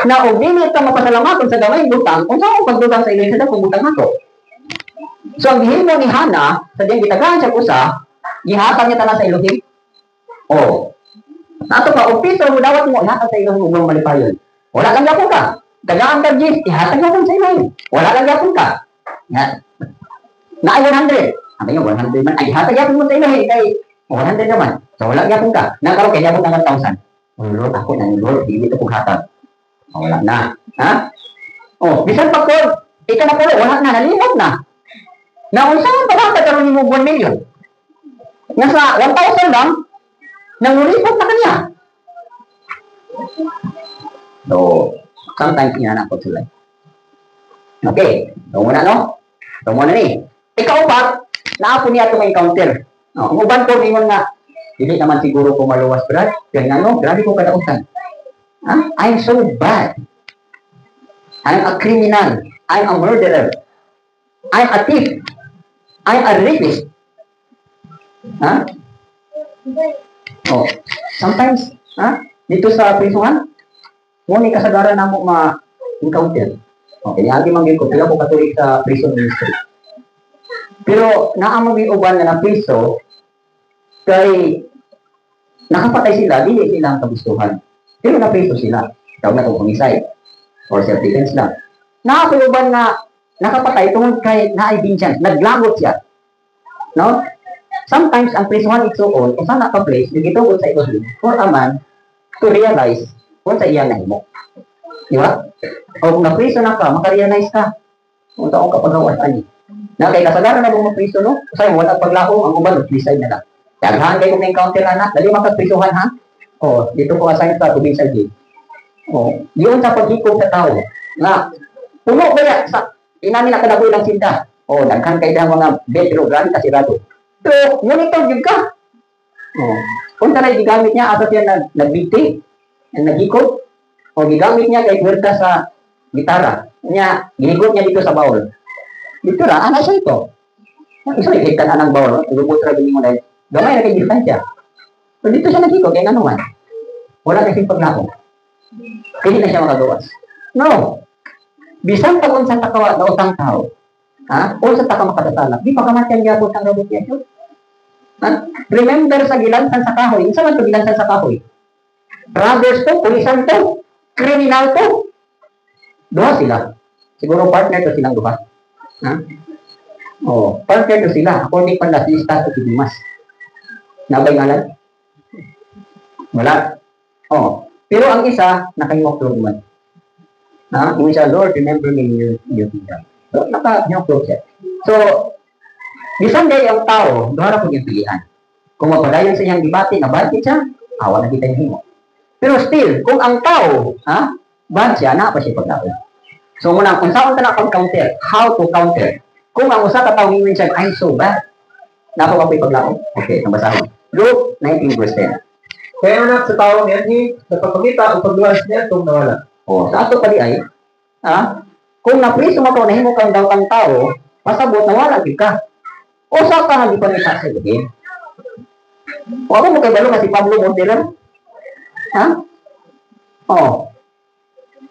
Na o dili ka mapasalamaton sa gamay butang, kung saan pagbutang sa iglesia kung butang ato. So ang gihimo ni Hana, sa diyang gitagaan siya kusa, gihatag niya tanan sa Elohim. Nato ka, o piso mo dawat mo, ihatag sa Elohim mo malipayon. Wala kang yapon ka. Tagaan ka gis, ihatag yapon sa Elohim. Wala kang yapon ka. Naay 100. Sabi niyo, 100 man. Ay, ihatag yapon mo sa Elohim kay 100 naman. So wala yapon ka. Nagkaroon kay yapon ng 1,000. Lord, ako na ni Lord, hindi ito kong hatag. Wala na. Bisan pa ko, ika na po, wala na, nalimot na. Na kung saan pa ba karoon mo 1 million? Nasa 1,000 lang, nangulipot na kanya. So, sometimes inanak ko sila. Okay, so muna no? So muna ni. Ikaw pa, naapo niya itong encounter. Ang uban ko, ingon nga, hindi naman siguro ko maluwas, brad. Kaya nga, grabe ko kadautan. I'm so bad. I'm a criminal. I'm a murderer. I'm a thief. I'm a rapist. Sometimes, dito sa prisuhan, ngunit kasagaran na mo ma-encounter. Lagi man ko, kaya ko katuloy sa prison ministry. Pero, naamang yung uban na priso, kay nakapatay sila, dili sila ang kagustuhan. Pero napreso sila. Tawag na itong homicide or self-defense lang. Nakapuluban na nakapatay tungkol kay na-vengeance, naglagot siya. No? Sometimes, ang prisuhan igsuon, kung saan nakaplace, nagitungkol sa Elohim for a man to realize kung sa iya na mo. Di ba? O kung napreso na ka, makarealize ka kung taong kapagawas ani. Na kay kasagaran na mga priso no. Kasi wala paglaho ang uban suicide na lang. Daghan kay kung encounter na, dali makapisuhan ha. Oh, dito ko assign sa tubig sa gate. Oh, yun sa paghikom sa tao. Na puno ba ya sa inani na kadaboy lang sinda. Oh, daghan kay daw mga bedro gran kasirado. So, monitor gyud ka. Oh, kung tanay gigamit niya ato siya nagbigti, nagikot, o gigamit niya kay kwerta sa gitara. Niya ginigot niya dito sa bawol. Dito ra ana siya ito. Isa ni kita na ng bawol, lubot ra gini mo dahil gamay na kay distansya. So dito siya nagikot kay ano man. Wala kasi paglako. Hindi na siya makagawas. No. Bisan pag unsa ta kawa na utang tao. Ha? Unsa ta ka makatatala. Di pa kamatyan gyapon ang robot niya. Remember sa gilantan sa kahoy. Isa man to gilantan sa kahoy. Brothers to, pulisan to, kriminal to. Duha sila. Siguro partner to silang duha. Ha? Oh, partner to sila. According pa na si status si Dimas. Nabay ngalan? Wala. Oh. Pero ang isa, naka-hawklog man. Ha? Yung isa, Lord, remember me in your kingdom. So, naka-hawklog siya. So, bisan day ang tao, doon na po yung pilihan. Kung mapadayon sa iyang debate, nabati siya, awa na kita yung himo. Pero still, kung ang tao, ha, bad siya, na pa siya paglaon. So muna, kung saan ka na pag-counter, how to counter. Kung ang usa ka tao hiwin siya, I'm so bad, na pa paglaon. Okay, nabasahon. Luke 19 verse 10. Kaya anak sa tao niya, sa pagpakita o pagluwas niya, itong nawala. O, sa ato pa di ay, ha, kung na-priso mo ko, nahimo kang daw kang tao, pasabot, nawala ka. O sa ka nga di pa ni sa sabihin. O ako mo kay balo nga si Pablo Montero. Ha? O.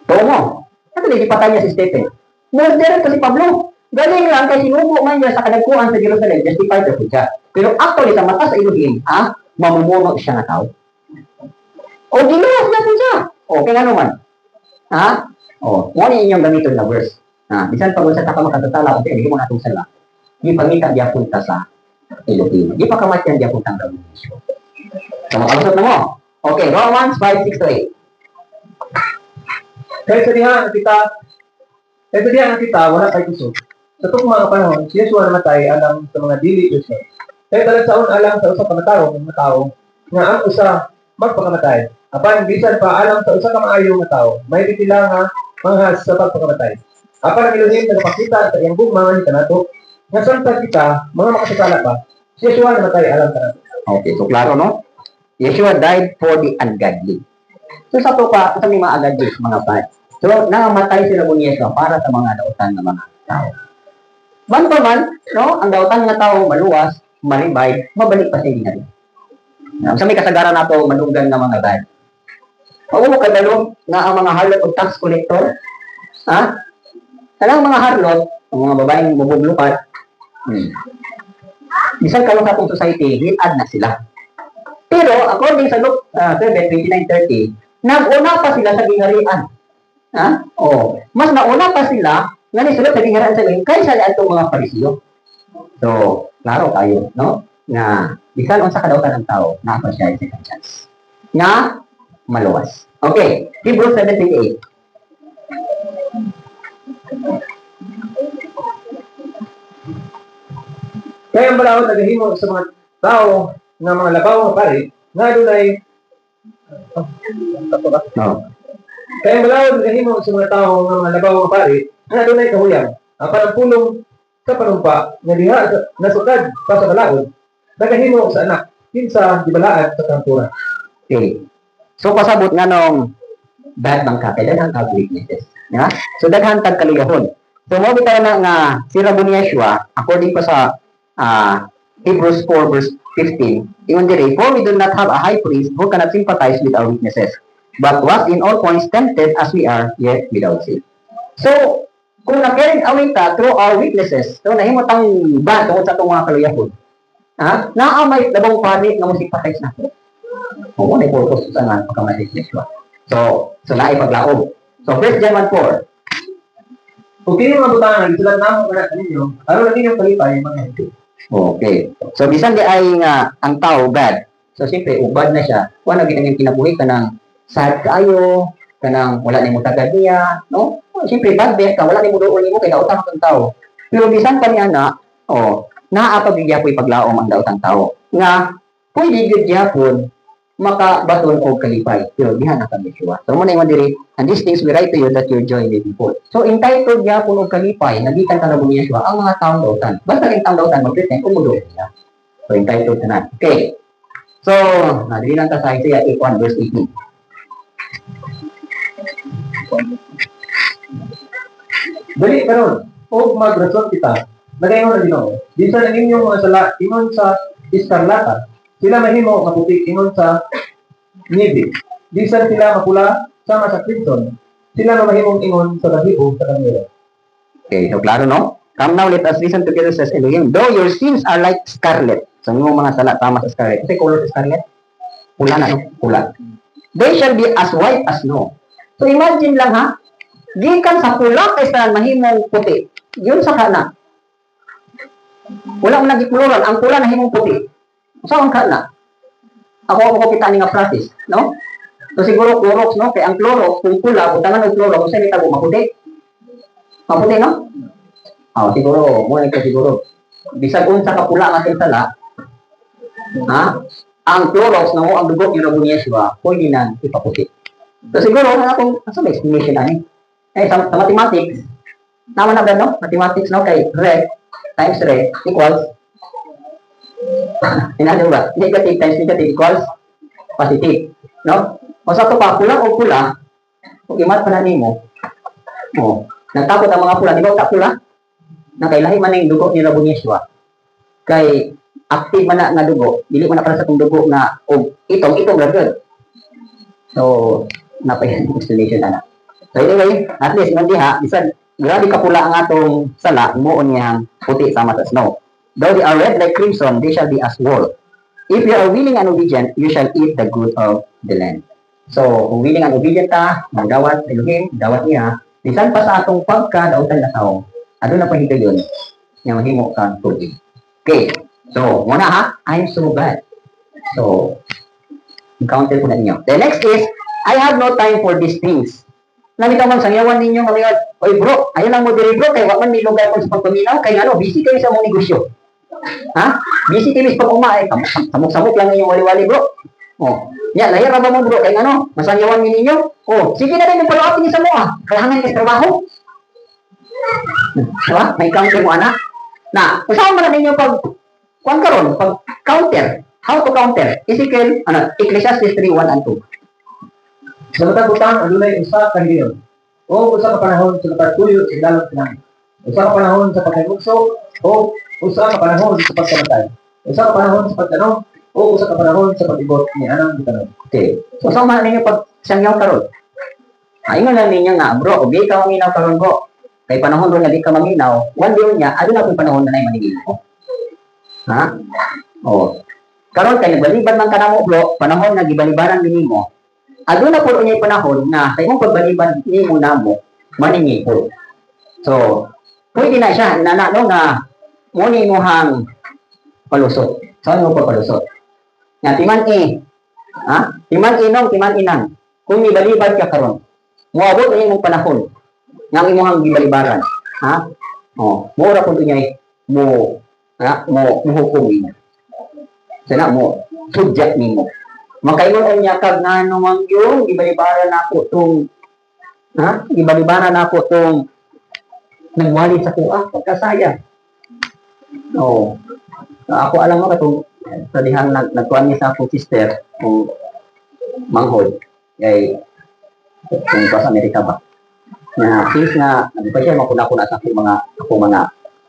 Tuo mo. Ito di patay niya si Stephen. Montero ko si Pablo. Galing lang kay sinubo man niya sa kadagkuan sa Jerusalem, justified na siya. Pero actually sa mata sa Elohim, ha? Mamumuno siya na tao. O ginuwas natin siya. O kaya ano man. Ha? O, mo ni inyong gamiton na verse. Ha? Bisan pag unsa ta ka makatatala, okay, hindi mo natong sala. Di pangita dia punta sa Elohim. Di pa kamatyan dia punta ang revelation. So, makalusot na mo. Okay, Romans 5:6-8. Kaya sa diha kita, wala kay kusog. Sa itong mga panahon, si Yeshua namatay alang sa mga dili Yeshua. Kaya talagsaon alang sa usa ka mga tao, nga ang usa magpakamatay. Apan bisan pa alang sa usa ka maayo nga tao, may bitila nga manghas sa pagpakamatay. Apan ang Elohim nagpakita sa iyang gugma nga kanato, nga santa kita, mga makasasala pa, si Yeshua namatay alang kanato. Okay, so klaro no? Yeshua died for the ungodly. So sa to pa, sa mga ungodly, mga bad. So nangamatay sila mo ni Yeshua para sa mga dautan ng mga tao. Man pa man, no? Ang dautan nga tao maluwas, malibay, mabalik pa sa inyo. Sa may kasagaran nato manugan ng mga bad. Pag mo kadalo nga ang mga harlot o tax collector, ha? Kanang mga harlot, ang mga babaeng bubuglupat, bisan kayo sa atong society, hit-ad na sila. Pero, according sa Luke 7:29-30, nag-una pa sila sa gingharian. Ha? O, mas nauna pa sila nga nisulot sa gingharian sa Elohim kaysa atong mga Parisiyo. So, klaro tayo, no? Nga, bisan unsa kadautan ng tao, na siya yung second chance. Nga, maluwas. Okay, Hebrews 7:28. Kaya ang balawat nagahimo sa mga tao nga mga labaw nga pari, nga dunay Kaya ang balawat nagahimo sa mga tao nga mga labaw nga pari, nga dunay kahuyang. Apan ang pulong sa panumpa nga diha nasukad pa sa balaod, nagahimo sa anak kinsa gibalaan sa kantura. Okay. So pasabot nga nung bad bang ka, kaya daghan ka weaknesses. Yeah? So daghan tag kaluyahon. So mo bitaw na nga si Rabbi Yeshua, according pa sa Hebrews 4 verse 15, even dire, for we do not have a high priest who cannot sympathize with our weaknesses, but was in all points tempted as we are, yet without sin. So, kung na-carried away ta through our weaknesses, so nahimot ang bad tungkol sa itong mga kaluyahon, naamay labang panik na mo sympathize na ito. Oo, na-purpose sa nga pagkamasig Yeshua. So naipaglaog. So, 1 John 1:4. Kung kini mga butangan, sila namo na ninyo, aron na ninyong palipay mga hindi. Okay. So, bisan di ay nga ang tao bad. So, siyempre, ubad na siya. Kung ano ginaging kinabuhi ka ng sad kaayo, ka ng wala ni mo tagad niya, no? Siyempre, bad bet ka, wala ni mo doon mo, kaya utang kang tao. Pero bisan pa niya na, naapabigya po ipaglaom ang daotang tao. Nga, pwede gyud gyapon makabaton og kalipay. Pero diha na kami siya. So, muna yung diri, and these things we write to you that your joy may be full. So, entitled gyapon og kalipay, nagikan ka na bumiya siya, ang mga taong daotan. Basta rin taong daotan, mag-pretend, umudo niya. So, entitled ka na. Okay. So, dili lang ta sa Isaiah 8:1 verse 18. Dali karon, og magrasot kita. Nagayon na Ginoo. Bisan ang inyong mga sala ingon sa iskarlata, sila mahimo maputi ingon sa niebe. Bisan sila mapula sama sa crimson, sila mahimong ingon sa dahibo sa kanila. Okay, so klaro no? Come now, let us listen together, says Elohim. Though your sins are like scarlet. So, yung mga sala tama sa scarlet. Kasi color sa scarlet? Pula na, no? Pula. They shall be as white as snow. So, imagine lang ha, gikan sa pula kaysa mahimong puti. Yun sa kana. Wala mo nagikuluran. Ang pula na himong puti. So, ang kana. Ako kita ni nga practice, no? So, siguro Clorox, no? Kaya ang Clorox, kung pula, kung tangan ng Clorox, kung sa'yo nitago, maputi. Maputi, no? Siguro, mo ito siguro. Bisag unsa ka pula nga sala, ang Clorox na mo, ang dugo yung rabunya siya, pwede na ipaputi. So, siguro, asa may explanation na sa mathematics, naman na ba, no? Mathematics, no? Kay red times red equals, inadyo ba? Negative times negative equals positive, no? O sa ito pa, pula o pula, kung imat pa na nimo, nagtakot ang mga pula, di ba ta pula? Na kay lahi man ang dugo ni rabunya siya. Kay active man na dugo, dili man na para sa itong dugo na itong ragod. So, napay explanation na. So anyway, at least nung diha, bisan grabe ka pula ang atong sala, muon niyang puti sama sa snow. Though they are red like crimson, they shall be as wool. If you are willing and obedient, you shall eat the good of the land. So, kung willing and obedient ka, magdawat Elohim, dawat niya, bisan pa sa atong pagka-dautan na tao, ano na pa yun, yung mahimo ka tubig. Okay, so, muna ha, I'm so glad. So, encounter po na ninyo. The next is, I have no time for these things. Namita man, sangyawan ninyo, kami, oy bro, ayun lang mo diri bro, kaya waman may lugar ko sa pagpaminaw, kaya busy kayo sa mong negosyo. Busy kayo sa pag-uma, samok-samok lang yung wali-wali bro. Lahira ba mo bro, kaya masangyawan ninyo? Sige na rin, follow-up niyo sa mo kailangan kayo trabaho. Diba? May counter mo, anak. Usahan mo na ninyo pag counter. How to counter? Ecclesiastes 3:1 and 2. Sa matag utang, adunay usa ka higayon. O usa ka panahon sa pagtuyo sa ilalong tinang. Usa ka panahon sa pagkayugso, o usa ka panahon sa pagkamatay. Usa ka panahon sa pagtanong, o usa ka panahon sa pag-ibot ni anang gitanong. Okay. So, usahan mo na ninyo pag sangyaw karon. Ingon lang ninyo nga, bro, okay ka maminaw karon bro. Kay panahon ron nga di ka maminaw, one day niya, ano na kung panahon na na'y manigil mo? Karon kay nagbaliban man ka na mo, bro, panahon na gibalibaran din mo. Ado na po niya panahon na kay mong pagbaliban ni mo na mo, maningil po. So, pwede na siya, nga, muni mo hang palusot. Saan mo pa palusot? Nga, timan timan inong, timan inang. Kung nibaliban ka karon, muabot na yung panahon, nga imuhang gibalibaran. Mura po niya mo hukom mo. Sana mo, subject nimo. Makaingon niya kag nga naman yung gibalibaran ako tong nagwali sa kuha, pagkasaya. Ako alam mo katong sa dihang nagkuhan niya sa akong sister, kung manghod, kay kung sa Amerika ba. Na since nga hindi pa siya makuna-kuna sa akong mga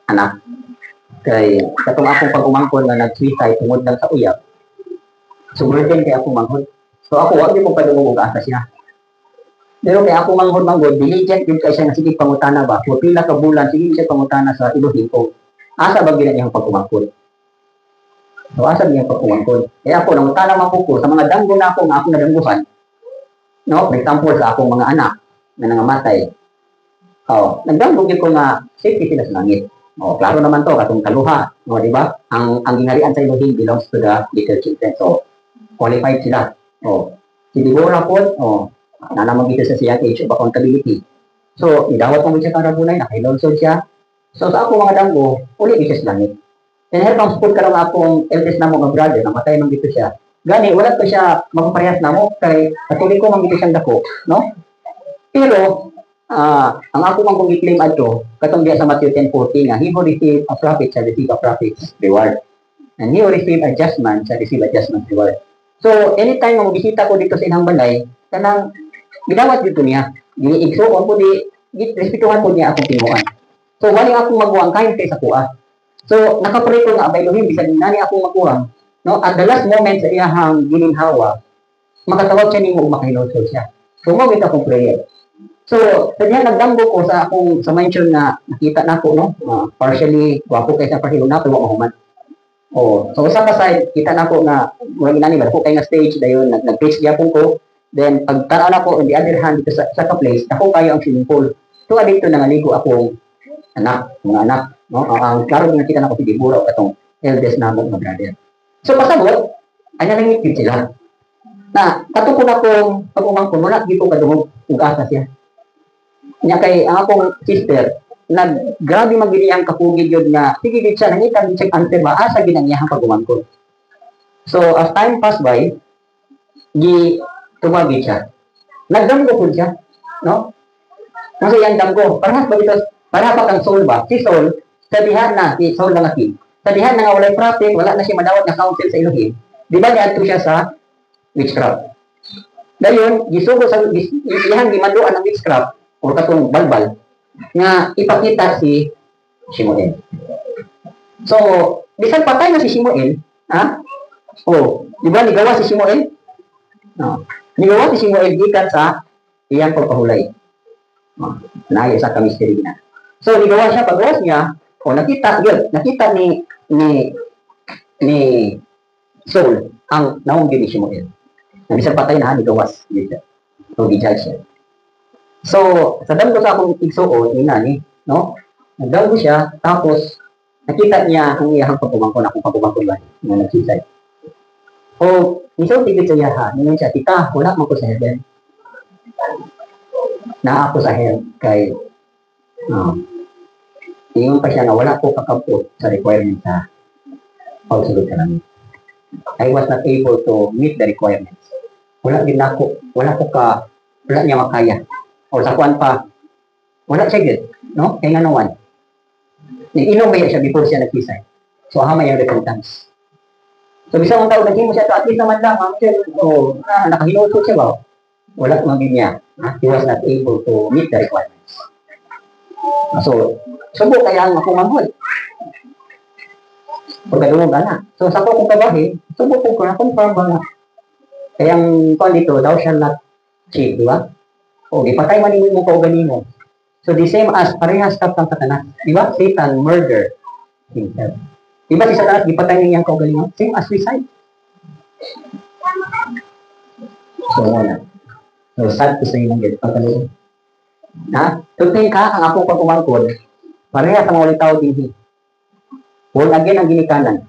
anak, kay katong akong pag-umangkon na nag-suicide tungod lang sa uyab, sumurden kay akong manghod. So ako wag ko padung og asa siya, pero kay akong manghod diligent yun kay siya nga sige pangutana ba for pila ka bulan, sige siya pangutana sa Elohim ko asa ba gina niyang pag-umangkon. So asa niyang pag-umangkon, kaya ako nangutana man ko sa mga danggo na ako nga akong nadangguhan, no, for example sa akong mga anak na nangamatay. Nagdambog ko nga safety sila sa langit. Klaro naman to, katong kaluha. Di ba? Ang gingharian sa Elohim belongs to the little children. So, qualified sila. Si Deborah po, nanamag dito sa siya age of accountability. So, idawat mo siya kang rabunay, nakailonsod siya. So sa ako mga damgo, uli isa sa langit. And herbang school ka lang akong eldest na mo nga brother, namatay man dito siya. Gani, wala pa siya magparehas na mo, kay patuloy ko man dito siyang dako, no? Pero, ang ako mang kong i-claim ato, katong diya sa Matthew 10:40 nga, he who receive a prophet shall receive a prophet's reward. And he who receive a just man shall receive a just man's reward. So, anytime mo bisita ko dito sa inang balay, kanang gidawat dito niya. Giigsoon ko respetuhan ko niya akong tinuan. So, wali akong maguwang kain kay sa kuha. So, nakapray ko nga abay luhin, bisan nani akong makuwang, no? At the last moment sa iyahang gininhawa, makatawag siya nimo makahilosol siya. So, mawit akong prayer. So, kanya nagdamgo ko sa akong sa mention na nakita nako, no? Partially, wapo kay sa partially na tuwa mahuman. Oh, so sa side, kita nako na mga ginani ba ko kay nga stage dayon nag-preach gyapon ko. Then pagtanaw nako on the other hand dito sa place, ako kayo ang swimming pool. So adito nangaligo akong mga anak, no? Ang klaro nga kita nako si Dibura katong eldest namo nga brother. So pasabot, ay nalangit sila. Na kato ko na kong pag-umangkon wala gyud ko kadungog ug asa siya. Nya kay ang akong sister grabe magili ang kapugid yun nga sige dit siya nangita din check answer ba asa ginang iyang pag-umangkon. So as time pass by, tumagi siya. Nagdamgo po siya, no? Kasi yung damgo, parang ba dito, para pa kang soul ba? Si soul, sabihan na, si soul na laki. Sabihan na nga walay prophet, wala na siya madawat na counsel sa Elohim. Di ba niya siya sa witchcraft? Dayon, gisugo sa iyang gimaduan ng witchcraft o katong balbal nga ipakita si Shemuel. So, bisan patay na si Shemuel, ha? Oh, di ba nigawa si Shemuel? No. Nigawa si Shemuel gikan sa iyang pagpahulay. No. Naaya sa kamisteri na. So, nigawa siya pagwas niya, o nakita ni Saul ang naunggin ni Shemuel. Na bisan patay na nigawas dito. So, gijudge siya. So, sa damgo sa akong igsuon, ni, no? Nagdamgo siya, tapos nakita niya ang iyang pagkumangkon, akong pagkumangkon ba, na nagsisay. O, isang tigit sa iyaha, niyan siya, tika, wala mo ko sa heaven. Naa ako sa heaven, kay, tingin pa siya na wala ko kakapot sa requirement sa pagsulod sa namin. I was not able to meet the requirements. Wala niya makaya. O sa kuwan pa, wala siya good, no? Kaya nga naman. Inom ba siya before siya nagkisay? So, hama yung repentance. So, bisa mong tao, naging mo siya, at least naman lang, nakahinusot siya ba? Wala kumagin niya. He was not able to meet the requirements. So, subo kaya ang makumanghol. Pagkadulog na. So, sa kong kabahin, subo ko na confirm ba na. Kaya ang kuwan dito, thou shall not cheat, di ba? O, ipatay man mo kaugali mo. So, the same as, parehas kapag Satanas. Di ba? Satan murder himself. Di ba si Satanas, ipatay niya yung kaugali mo? Same as suicide. So, wala. So, sad to say lang yun. Pagkalito. Tugtay ka, ang akong pag-umangkod, parehas ang ulit tao din. Born again ang ginikanan.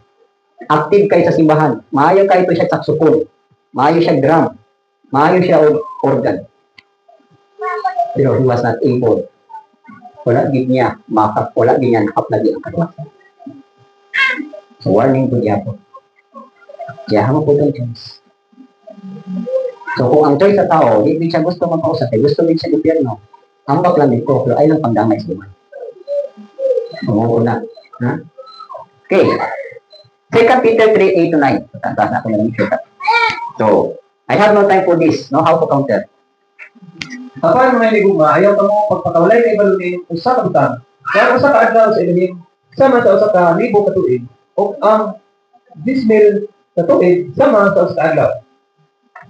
Active kayo sa simbahan. Maayo kayo ito siya saxophone. Maayo siya drum. Maayo siya organ. Pero he was not able. Wala din niya nakaplagi ang kalwasan. So, warning po niya po. Kaya mo po itong choice. So, kung ang choice sa tao, hindi siya gusto magpausap, gusto din siya gobyerno, ambak lang dito, pero ay lang pangdamay sa luman. Umuuna. Okay. 2 Peter 3:8-9. Tataas na ako ng ito. So, I have no time for this. No, how to counter. Apan mga liguma, ayaw ka mo pagpakawalay na ibalunin usa ka butang. Kaya usa ka adlaw sa Elohim, sama sa usa ka libo ka tuig, o ang dismil ka tuig, sama sa usa ka adlaw.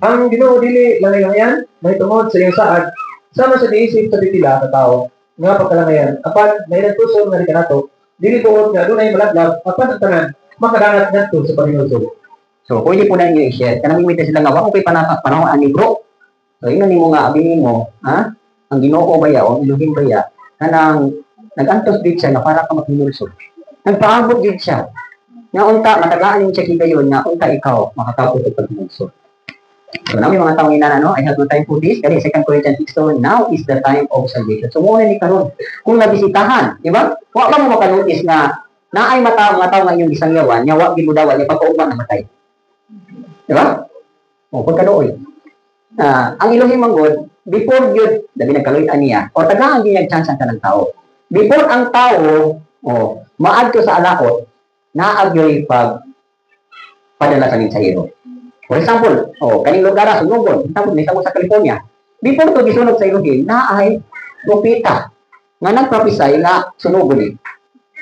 Ang Ginoo dili langayan, may tungod sa iyong saad, sama sa diisip sa pitila ka tao, nga pagkalangayan. Apan may nagtuson nga di kanato, dili tuod nga dunay malaglag, apan ang tanan makadangat ngadto sa paghinusog. So, pwede po na inyo i-share. Kanang imita sila nga, wako kay panahon ni bro. So, yun mo nga, abinin mo, ang Ginoo ba ya, o Elohim ba ya, nag-antos din siya na para ka maghinulsog. Nagpaabot din siya. Nga unta, matagaan yung checking kayo, nga unta ikaw, makakapot sa paghinulsog. So now yung mga taong ina, I have no time for this. Kaya 2 Corinthians 6:7, now is the time of salvation. So muna ni karon kung nabisitahan, di ba? Wa mo makanotice na naay mga tao nga inyong gisangyawan, nya wa gid mo daw nya pagkaugma namatay. Di ba? O pagkadoy. Ang Elohim ang God, before yun, dabi nagkaloy-an niya, o tagaan din nag-chance ang kanang tao. Before ang tao, maadto sa alakot, naagyoy pag padala sa mensahero. For example, kaning lugar sa sunugon, example, may sa California, before to gisunod sa Elohim, naay propeta nga nagprophesy na sunugon ni.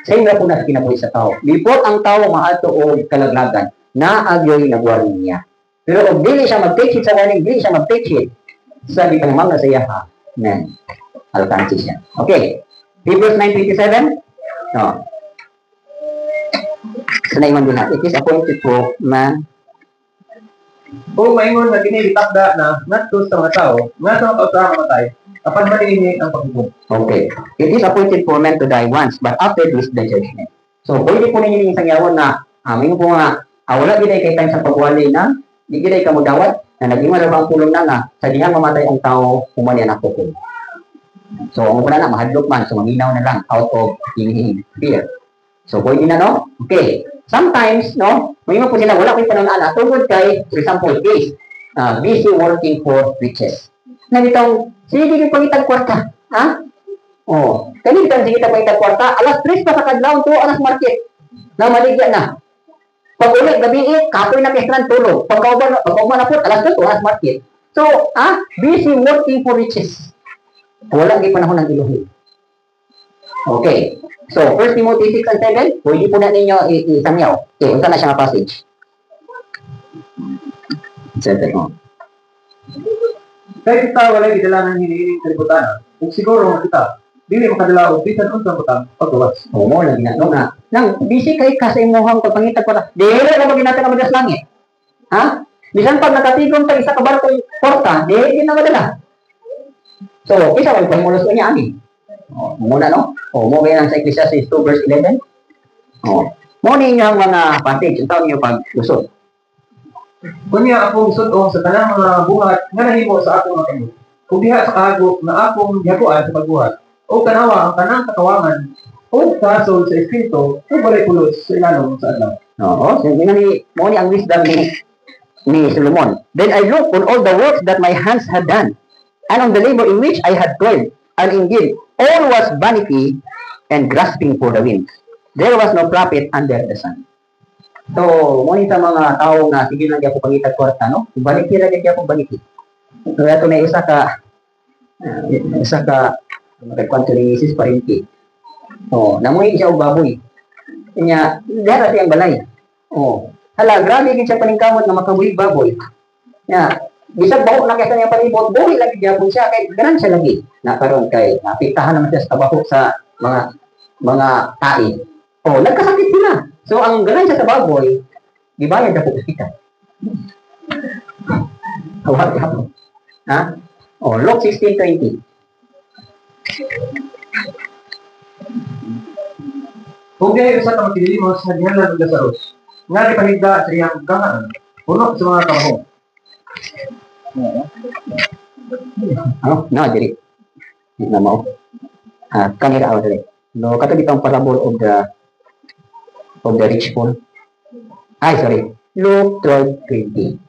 Sa inyo po na kinabuhi sa tao. Before ang tao maadto o kalaglagan, naagyoy nagwarning niya. Pero kung dili siya mag-take it sa warning, dili siya mag-take it, sabi kang mga sa iya, amen. Alcances siya. Okay. Hebrews 9:27. So, naiman doon natin. It is appointed for man. Kung maingon na kinitakda na nato sa mga tao, nga sa mga kausaha mamatay, apan maniini ang paghukom. Okay. It is appointed for man to die once, but after this, the judgment. So, pwede po ninyo yung sangyawan na, may po nga, wala giday kay time sa pagwali na, di giday ka mudawat, na naging ang pulong na nga, sa dihang mamatay ang tao, kumani ang hukom. So, ang una na, mahadlok man, so maminaw na lang, out of fear. So, pwede na, no? Okay. Sometimes, no, may po sila, wala ko yung panunaan, tungkol kay, for example, case, busy working for riches. Na ditong, sige yung pangitag kwarta, ha? Kani ditong sige pangitag kwarta, alas 3 pa sa kadlaw to, alas market, na maligya na. Pag ulit, gabi kapoy na kestran tulog. Pagkauban na po, alas 2, alas market. So, busy working for riches. Wala di panahon ng Elohim. Okay. So, 1 Timothy 6:7, pwede po na ninyo isangyaw. Okay, unta na siya nga passage. 7, Kaya kita walay gidala ng hinihiling kalibutan. Kung siguro kita, dili makadala og bisan unsang butang paggawas. Mo lagi na no na. Nang busy kay ka sa imong pagpangitag ko. Dili na maginata ka madas langit. Ha? Bisan pag nakatigom ta isa ka barkong porta, dili na madala. So, isa may pamulos ko niya ani. Muna no? Mo ba yan sa Ecclesiastes 2 verse 11? Mo ninyo ang mga passage, ito niyo pag lusot. Kunya akong sudong sa tanang mga buhat nga nahimo sa akong mga kanyo. Kung diha sa kahago na akong gihaguan sa pagbuhat, o tanawa ang tanang katawangan, o kasol sa espiritu, o balay pulos sa ilalong sa adlaw. So mo ni ang wisdom ni Solomon. Then I looked on all the works that my hands had done, and on the labor in which I had toiled, and indeed, all was vanity and grasping for the wind. There was no profit under the sun. So, muna sa mga tao na sige lang ako pangitag kwarta, no? Baniki lang ako baniki. So, ito na isa ka magkwanto ni Isis Parinti. Namuhi siya og baboy. Kanya, dara siyang balay. Hala, grabe din siya paningkamot na makabuhi baboy. Bisag bahok na kaya niya palibot, buhi lagi gyapon siya kay ganan siya lagi. Nakaroon kay napiktahan naman siya sa tabako sa mga tai. Nagkasakit sila. So ang ganan siya sa baboy, gibayad na po kita. Tawag gyapon. Luke 16:20. Kung diha usa ka magkilimos sa gihanan og Lazarus, nga gipahigda sa iyang gahan, puno sa mga kamahong. Diri. Na mo. Kanira ako diri. No, kato bitong parable of the rich fool. Sorry. Luke 12:20.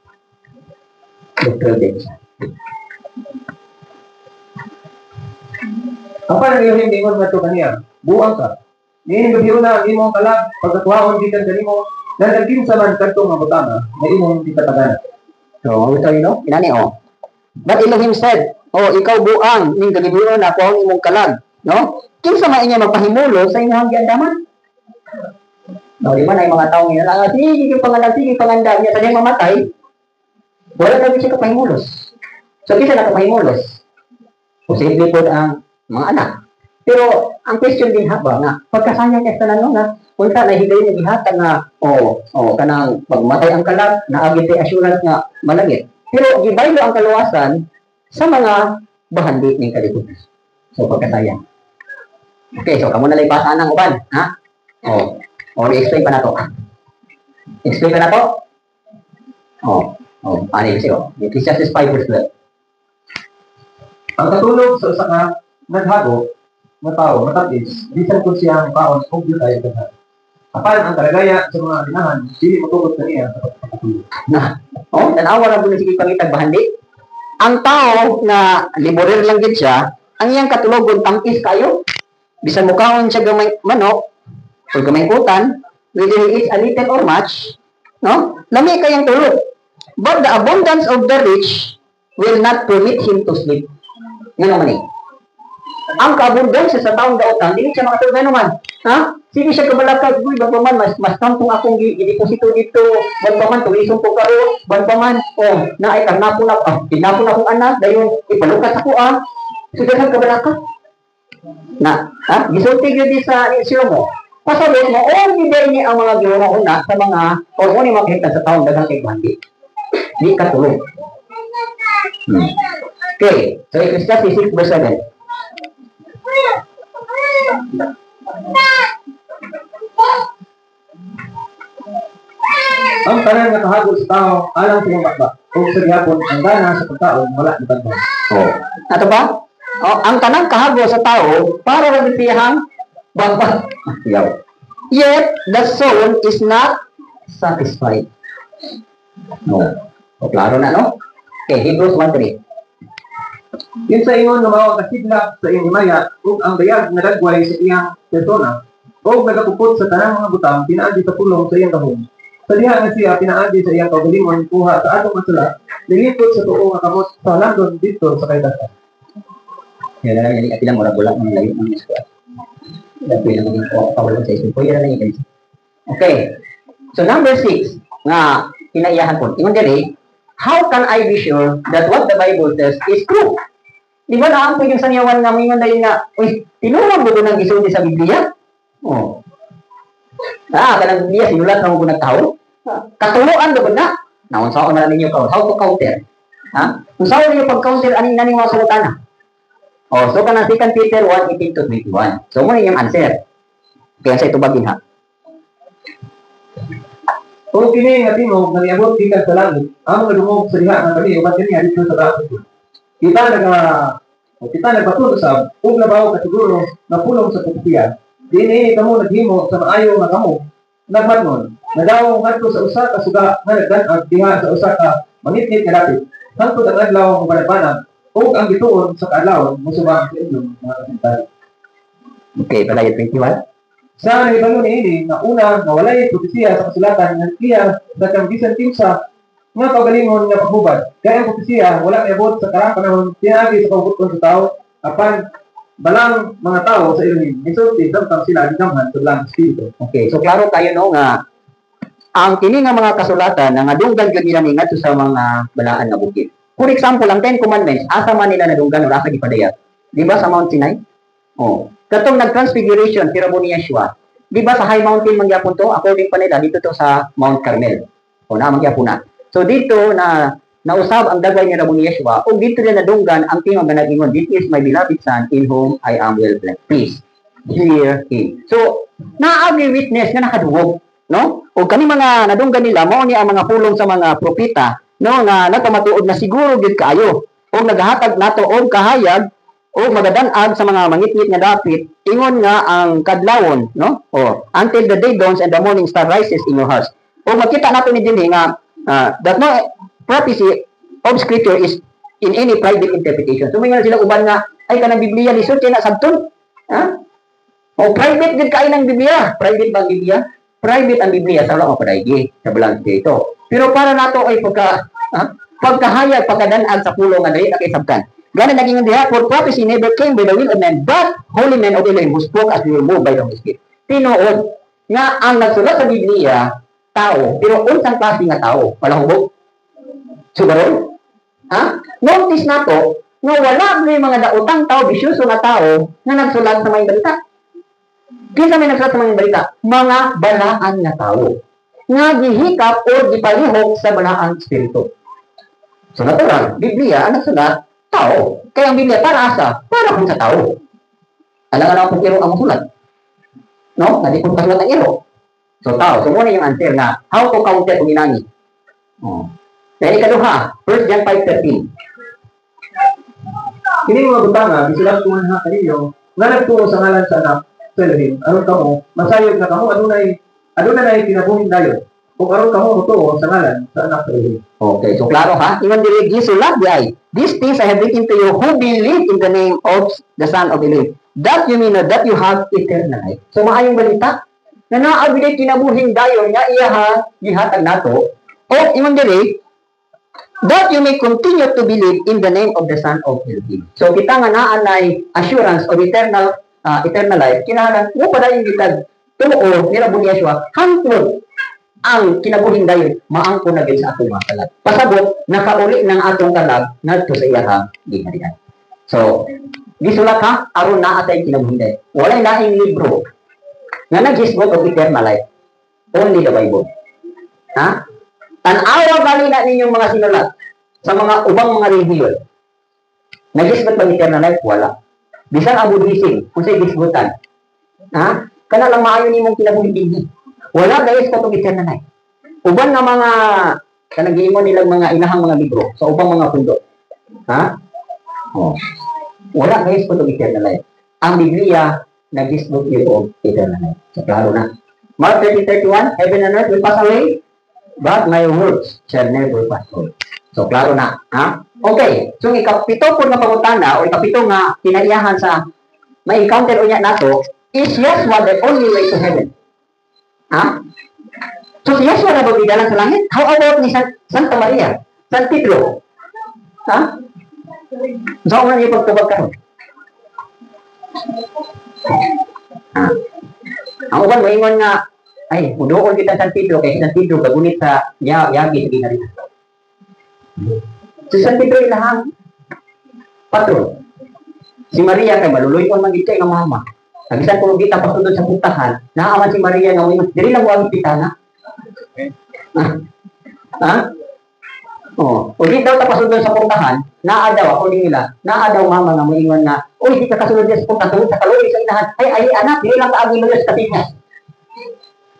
Luke 12:20. Ang panangyayon ingon nga to kaniya, buang ka. Ngayon gabiyo na ang imong kalag, pagkatuhaon gikan kanimo, nagagim sa man kadtong mga butana, na imong gitatagana. So, ito yun, inani, But Elohim said, ikaw buang, ning gagibuyo na ako ang imong kalag, no? Kinsa man inya magpahimulo sa inyong giandaman? Di man ay mga tao ngayon, sige panganda niya, sa niyang mamatay, wala na siya kapahimulos. So, kinsa nakapahimulos? Posible po ang mga anak. Pero, ang question din haba nga, pagkasayang kaya sa nanong nga, punta na higay na gihatan nga, kanang pagmatay ang kalag, naagit ay assurance nga malangit. Pero, gibaylo ang kaluwasan sa mga bahandi ng kalibutan. So, pagkasayang. Okay, so, kamo na lang basa ng uban, ha? I-explain pa na to. Explain pa na to? Ano yun siya? Ecclesiastes 5 verse 12. Ang katulog sa usa ka naghago na tao matabis, bisan kung siyang kaon o tayo kadhan. Apan ang kalagaya sa mga minahan, dili matugod kaniya sa pagkatulog. Tanawa ra po na sige pangitag bahandi. Ang tao na liborer lang gid siya, ang iyang katulogon tampis kayo. Bisan mo kaon siya gamay manok o gamay utan, whether he eats a little or much, no? Lami kayang tulog. But the abundance of the rich will not permit him to sleep. Nga naman eh. Ang kaabundansya sa taong daotan, hindi siya makatulog na naman. Ha? Sige siya kabalakag, uy, bagpaman, mas tampong akong gideposito dito, bagpaman, tulisong ko karo, bagpaman, naay karnapon ako, tinapon akong anak, dayon, ipalukas ako, sudahan kabalakag. Gisulti yun di sa isyo mo. Pasabi mo, hindi niya ang mga giuna-una sa mga, o ni makita sa taong dagang kay bandi. Di ka tulog. Okay, so Ecclesiastes 6 verse 7. Ang tanan nga kahagol sa tao alang sa bakba o sa gihapon ang gana sa pagkaon wala nagtagbo. Ato ba? Ang tanang kahagol sa tao para ra gitihang bakba. Yet the soul is not satisfied. Klaro na, no? Okay, Hebrews 1:3. Yun sa ingon nga mao kasidlak sa iyong himaya ug ang bayag nga dagway sa iyang persona o nagakupot sa tanang mga butang pinaagi sa pulong sa iyang gahom. Sa diha nga siya pinaagi sa iyang kaugalingon kuha sa atong masala nilipot sa tuo nga kamot sa landon dito sa kaytasan. Yan na lang yung mura bulak ng layo ng eskwela. Dapat yung maging kawalan sa isip ko. Yan na lang yung okay. So number 6 nga kinaiyahan po. Ingon dali, how can I be sure that what the Bible says is true? Di ba naampo yung sanyawan nga mingon dahil nga, tinurang mo ng isulti sa Biblia? Kanang Biblia, sinulat na mo nagtao? Katuluan doon na. Naunsaon na ninyo count. How to counter? Unsaon ninyo pag-counter, aning naning mga sultan na? So kanang 2 Peter 1:18-21. So mo yung answer. Kaya sa ito bagin ha. Kung kini nga tingog nga niabot gikan sa langit, ang nadungog sa diha nga kami uban kaniya dito sa braso. Kita nagpatulo sa ug labaw ka siguro na pulong sa pagpiya. Dinhi kamo naghimo sa maayo nga kamo. Nagmatnon, nadaw ngadto sa usa ka suga nga nagdan-ag diha sa usa ka mangitngit nga dapit. Hangtod ang adlaw nga banag-banag ug ang gituon sa kaadlawon musubang sa inyong mga kasintahan. Okay, palaya 21. Sa nahibalo ni ini, na una, na walay propesiya sa kasulatan ng iya sa kang bisan timsa nga kaugalingon nga paghubad. Kaya ang propesiya, wala niabot sa karang panahon, tinagi sa kauguton sa tao, apan balang mga tao sa Elohim. Isulti, samtang sila gigamhan sa lang espiritu. Okay, so klaro tayo no nga, ang kini nga mga kasulatan, nga nadunggan yun nila ningat sa mga balaan nga bukid. For example, ang 10 Commandments, asa man nila nadunggan o asa gipadayat. Di ba sa Mount Sinai? Katong nag-transfiguration, piramo ni Yeshua. Di ba sa high mountain mangyapon to? According pa nila, dito to sa Mount Carmel. Mangyapon na. So dito na nausab ang dagway ni Ramon Yeshua, o dito na nadunggan ang tingog nga nag-ingon, "This is my beloved son in whom I am well pleased. Please, hear him." So, naagi witness nga nakadungog, no? O kani mga nadunggan nila, mao ni ang mga pulong sa mga propeta, no, nga natamatuod na siguro gid kaayo. O naghatag nato og kahayag o magadan-ag sa mga mangitngit nga dapit, ingon nga ang kadlawon, no? Until the day dawns and the morning star rises in your hearts. O makita nato ni dinhi nga that no prophecy of scripture is in any private interpretation. So may nga sila uban nga ay kanang Biblia ni sir na sabton. Private gid kay nang Biblia. Private ba ang Biblia? Private ang Biblia sa wala mapadaygi sa balang dito. Pero para nato ay pagkahayag pagkadan-ag sa pulong nga dili kay sabtan. Gana naging diha, for prophecy never came by the will of man, but holy men of Elohim who spoke as they were moved by the Holy Spirit. Tinuod nga ang nagsulat sa Biblia, tao, pero unsang klase nga tao? Malahubog? Sugaron? Notice na to, nga wala may mga daotang tao, bisyoso na tao, na nagsulat sa mga balita. Kinsa may nagsulat sa mga balita? Mga balaan na tao. Nga gihikap o gipalihok sa balaan spirito. So natural, Biblia, ang nagsulat, tao. Kaya ang Biblia para asa? Para kung sa tao. Alang-alang kung iro ang sulat. No? Hindi kung pasulat ang iro. So tao. So muna yung answer na how to counter kung inani. Dahil ikaduha, 1 John 5:13. Kini mga butanga, bisilang tuman ha kaninyo, nga nagtuo sa ngalan sa anak, sa Elohim, aron kamo, masayog na kamo, adunay kinabuhing dayon. Kung aron kamo tuo sa ngalan sa anak sa Elohim. Okay, so klaro ha. Ingon diri gisulat di ay. These things I have written to you who believe in the name of the Son of Elohim, that you may know that you have eternal life. So maayong balita na naabili kinabuhing dayon nga iya ha gihatag nato. O ingon diri that you may continue to believe in the name of the Son of Elohim. So kita nga naa nay assurance of eternal life. Kinahanglan mo padayon gitag tuo ni Rabbi Yeshua hangtod ang kinabuhing dayon maangko na gid sa atong mga kalag. Pasabot nakauli ng atong kalag ngadto sa iyang gingharian. So gisulat ha aron naa tay kinabuhing dayon. Walay laing libro nga naghisgot of eternal life. Only the Bible. Ha? Tanawa bali na ninyong mga sinulat sa mga ubang mga religion. Naghisgot ba eternal life? Wala. Bisan ang Buddhism, kung sa'y gisgutan. Ha? Kana lang maayon nimong kinabuhing dinhi. Wala guys katong eternal life. Uban nga mga kanag-iimo nilang mga inahang mga libro sa ubang mga pundo. Ha? Oh. Wala guys katong eternal life. Ang Biblia naghisgot niyo og eternal life. So klaro na. Mark 30:31, heaven and earth will pass away, but my words shall never pass away. So, klaro na. Ha? Okay. So, ikapito po na pangutana o ikapito nga kinaiyahan sa may encounter unya nato is Yeshua the only way to heaven. Ha? So, si Yeshua na ba bidalan sa langit? How about ni Santa Maria? San Pedro? Ha? So, ano niyo pagtubag karon? Ha? Ang uban mo ingon nga ay, mudoon kita San Pedro, kaya San Pedro kagunit sa yagi sa ginarihan. Si San Pedro ilahang patron. Si Maria kay maluloy ko man gid kay nga mama. Nagisan ko kita pasundot sa puntahan, naaman si Maria nga mo, diri lang mo pitana. Ha? Oh, uli daw ta pasundot sa puntahan, naa daw ako nila, naa daw mama nga moingon nga, "Oy, di ka kasunod sa puntahan sa kaluoy sa inahan. Ay anak, diri lang ka agi mo sa Pinas."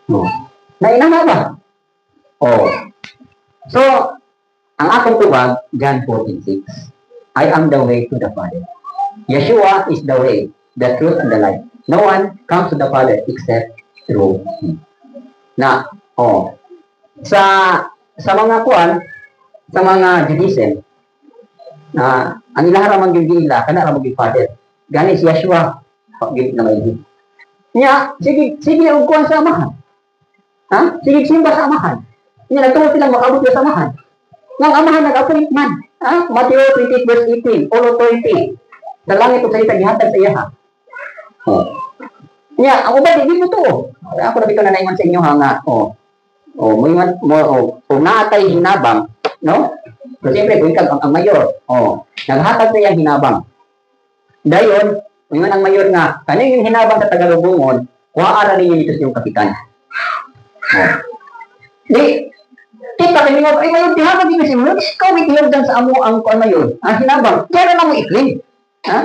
No. Naina nga ba? Oh. So, ang akong tubag, John 14:6. I am the way to the Father. Yeshua is the way, the truth, and the life. No one comes to the Father except through Him. Na, oh. Sa mga kuan, sa mga Judaism, ang ilaha ramang gila, kana ramang Father. Gani si Yeshua, pag-gilid na may niya, sige ang kuan sa amahan. Ha? Sige simba sa amahan. Niya, nagtungkol silang makabot sa amahan. Nang amahan nag-appoint man. Ha? Matthew 28:18, Olo 20. Sa langit o salita, gihatag sa iya ha. Oh. Niya, ang uban, hindi mo to. Ako na bito na naingon sa inyo ha nga. Kung naatay hinabang, no? So, siyempre, kung ikaw ang mayor, naghatag sa iyang hinabang. Dayon, ngayon ang mayor nga, kanya yung hinabang sa Tagalubungon, kuhaan ninyo dito sa iyong kapitan. Di, kita kayo nga, ay mayor, dihabang dito siya, ikaw may tiyagdan sa amo ang kuhaan mayor. Hinabang, kaya na mo iklim. Ha?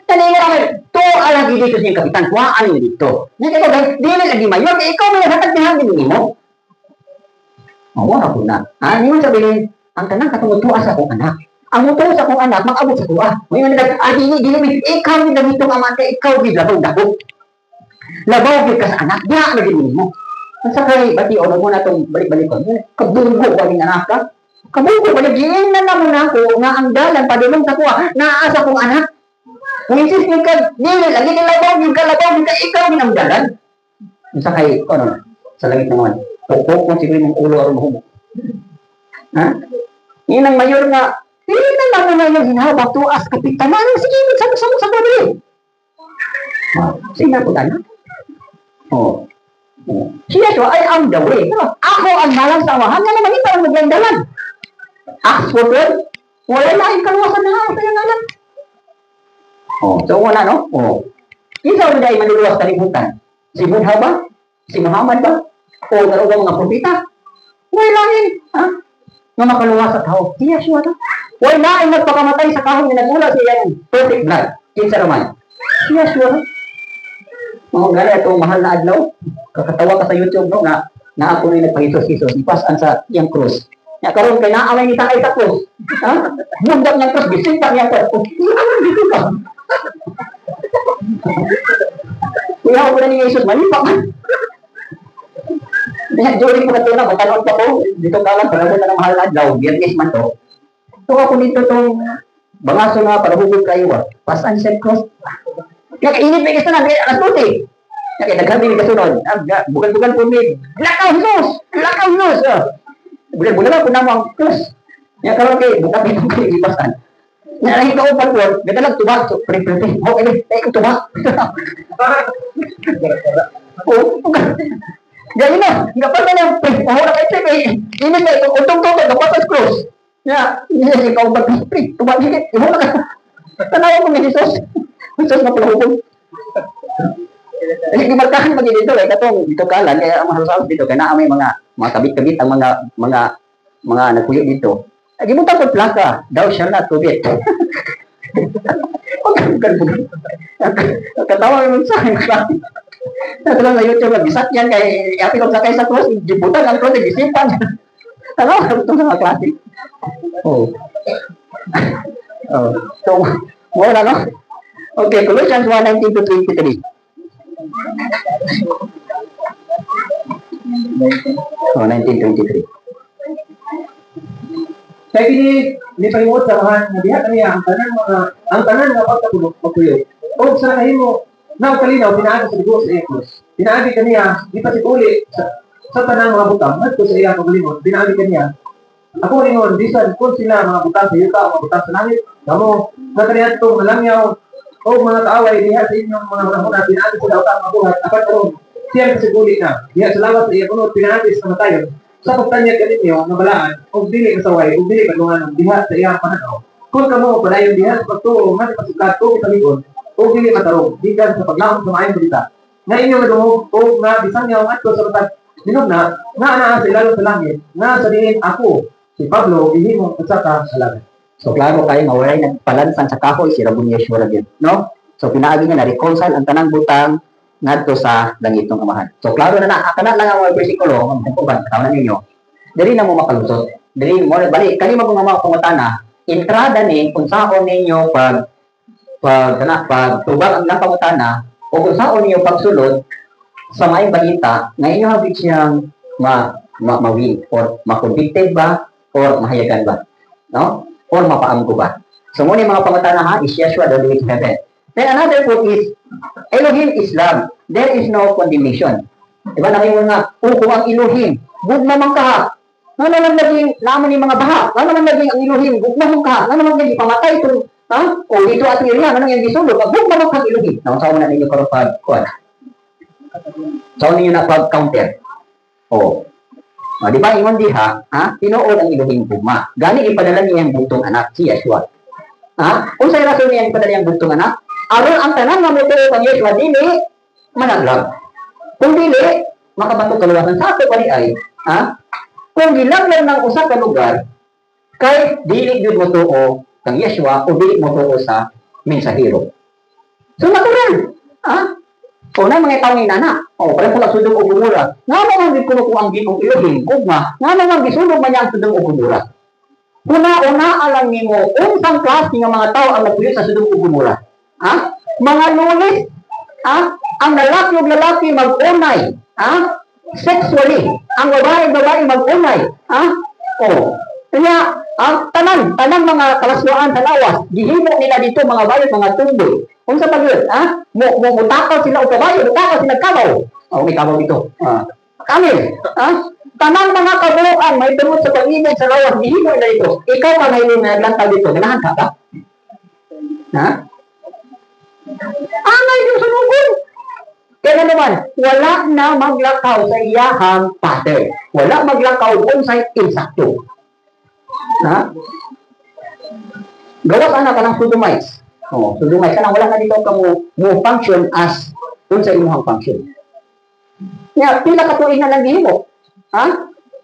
Kaya nga naman, to alagi dito sa iyong kapitan, kuhaan ninyo dito. Di na lagi mayor, ikaw may naghatag dihabang din mo. Wala po na. Hindi mo sabihin, ang tanang katumutuwa sa akong anak. Ang mutuwa sa akong anak, mag-abot sa tuwa. May mga dili, ikaw yung namitong amante, ikaw yung labaw-dako. Labaw ka sa anak, diha na din mo. Ang sakay, bati, o mo na itong balik-balik ko. Kabunggo ko ang anak ka. Kabunggo ko, nag-iing na naman ako, nga ang dalan, padulong sa kuwa, naasa kong anak. Kung insist nyo ka, dili, lagi nilabaw, yung kalabaw, ikaw yung ang dalan. Ang sakay, sa langit naman. Kung siguro mong ulo aron mahumok. Ha? Yan ang mayor nga, hindi na lang na yung hinawag to as kapitan. Sige, sabog sa gabi. Sige na po tayo. Siya siya, I am the way. Ako ang malang sa amahan. Nga naman ito ang maglandalan. Ask for God. Wala na yung kaluwasan na ako sa ngalan. So, wala, no? Isa mo dahil manuluwas kalimutan. Si Buddha ba? Si Muhammad ba? O naroon mga propita. Wala rin. Ha? Nga makaluwas sa tao. Siya siya na. Wala rin magpakamatay sa kahon na nagmula sa iyang perfect blood. Kinsa naman. Siya siya na. Mga gala itong mahal na adlaw. Kakatawa ka sa YouTube, no? Na ako rin nagpahisos-hisos. Ipasan sa iyang krus. Ya karon kay naaway ni takay tapos. Ha? Mundak ng cross gisinta niya ko. Dito ka. Kuya ko na ni Jesus malipak man. Diyan jori ko katuna magtanong pa ko dito ka lang para sa mahal na adlaw, Biyernes man to. To ako dito tong bangaso nga para hugod kayo. Pasan sa cross. Kaya kainit may kasi na alas 12. Kaya naghabi ni kasunod. Bukan-bukan po ni lakaw Jesus! Lakaw Jesus! Bulan-bulan po namang cross. Kaya karon kay buka bitong kay ipasan. Na lang ikaw pa po, gadalag tubag so pre-pre. Okay, tayo tubag. Oh, gani na, ngapal na lang pahura kay sige. Ini na itong utong-utong dapat cross. Ya, ini ikaw ba pre, tubag higit. Imo na ka. Tanaw ko ni Jesus. Jesus na pulahubog. Hindi markahan pag dito eh katong dito kalan kaya ang mahalos dito kaya naa may mga kabit-kabit ang mga nagpuyo dito. Agi mo tapos plaka, thou shall not covet. Katawa mo sa akin. Tapos sa YouTube, bisat yan kay api kong sakay sa cross, gibutan ang cross, gisipan. Tanaw, ito sa mga klase. Oh. So, wala no? Okay, Colossians 1:19-23. Oh, 19:23. Kaya kini palimuot sa mga nabiha kaniya ang tanan nga pagkatulog pagkuyo. O sa nahimo na kalinaw pinaagi sa Dios sa Ekos. Pinaagi kaniya di pa sikuli sa tanang mga butang ngadto sa iya paglimot. Pinaagi kaniya ako ingon bisan kun sila mga butang sa yuta o mga butang sa langit kamo nakariyan to malangyaw o mga kaaway diha sa inyong mga hunahuna pinaagi sa daw ta mabuhat apat karon siya kasiguli na diha sa lawas sa iya kuno pinaagi sa matayon. Sa pagtanyag kaninyo na balaan o dili kasaway o dili kadunganon diha sa iyang pananaw kung kamo padayon diha sa pagtuo nga pasukat o kitaligon o dili matarong gikan sa paglaom sa maayong balita nga inyong nadungog o nga bisan niya ngadto sa batag minugna nga anaa sa ilalong sa langit nga sa diin ako si Pablo ihimong usa ka salamat. So klaro kayo mawalay nagpalansan sa kahoy si Rabon Yeshua din, no? So pinaagi niya na reconcile ang tanang butang ngadto sa langitong amahan. So klaro na kana lang ang bersikulo ang pagkuban tanan ninyo. Diri na mo makalusot. Diri mo balik kani mo mga pangutana, entrada ni kung saon ninyo pag tubag ang ilang pangutana o kung saon ninyo pagsulod sa may balita nga inyo habit siyang ma-win or ma-convicted ba or mahayagan ba, no? Or mapaamgo ba. So mo ni mga pangutana ha is Yeshua the way to heaven. Then another quote is Elohim is love. There is no condemnation. Diba namin nga, kung ang Elohim, gugma man ka. Nga naman naging naman yung mga baha. Nga naman naging ang Elohim, gugma man ka. Nga naman naging pamatay ito. Ha? O dito at niriyan, ano yung gisulog? Gugma man ka ang Elohim. Naman na ninyo karoon pag-kuhan. Saan ninyo na pag-counter? O. Di ba, ingon diha, ha? Tinuod ang Elohim gugma. Gani ipadala niya yung butong anak, si Yeshua. Ha? Kung sa'yo rason niya ipadala yung butong anak, aron ang tanan nga motor ng Yeshua dili managlag. Kung dili makabatok kaluwasan sa ato pali ay, ha? Kung gilaglag ng usa ka lugar kay dili gyud mo tuo kang Yeshua o dili mo tuo sa mensahero. So natural, ha? O na mga tawo ni nana. O pare ko sudong og gumura. Nga naman gid kuno ko ang gikong Elohim gugma. Nga naman gisulog man yang sudong og gumura. Una alam nimo unsang klase nga mga tawo ang nagpuyo sa sudong og gumura. Ha? Mga lulis, ha? Ang lalaki mag-unay, ha? Sexually, ang babae mag-unay, ha? O, kaya, ang tanang mga kalaswaan sa lawas, gihimo nila dito mga bayo, mga tumboy. Kung sa pag-yun, ha? Mutakaw sila o kabayo, mutakaw sila kabaw. O, may kabaw dito. Kamil, ha? Tanang mga kabuuan, may tumot sa pag-ibig sa lawas, gihimo nila dito. Ikaw ka ngayon na naglantaw dito, ganahan ka ba? Ha? Angay yung sunugod. Kaya naman, wala na maglakaw sa iyahang pattern. Wala maglakaw kung sa insakto. Ha? Gawas anak ka ng sodomites. Sodomites ka na, wala na dito ka mo function as kung sa imuhang function. Kaya, pila katuig na lang dihimo. Ha?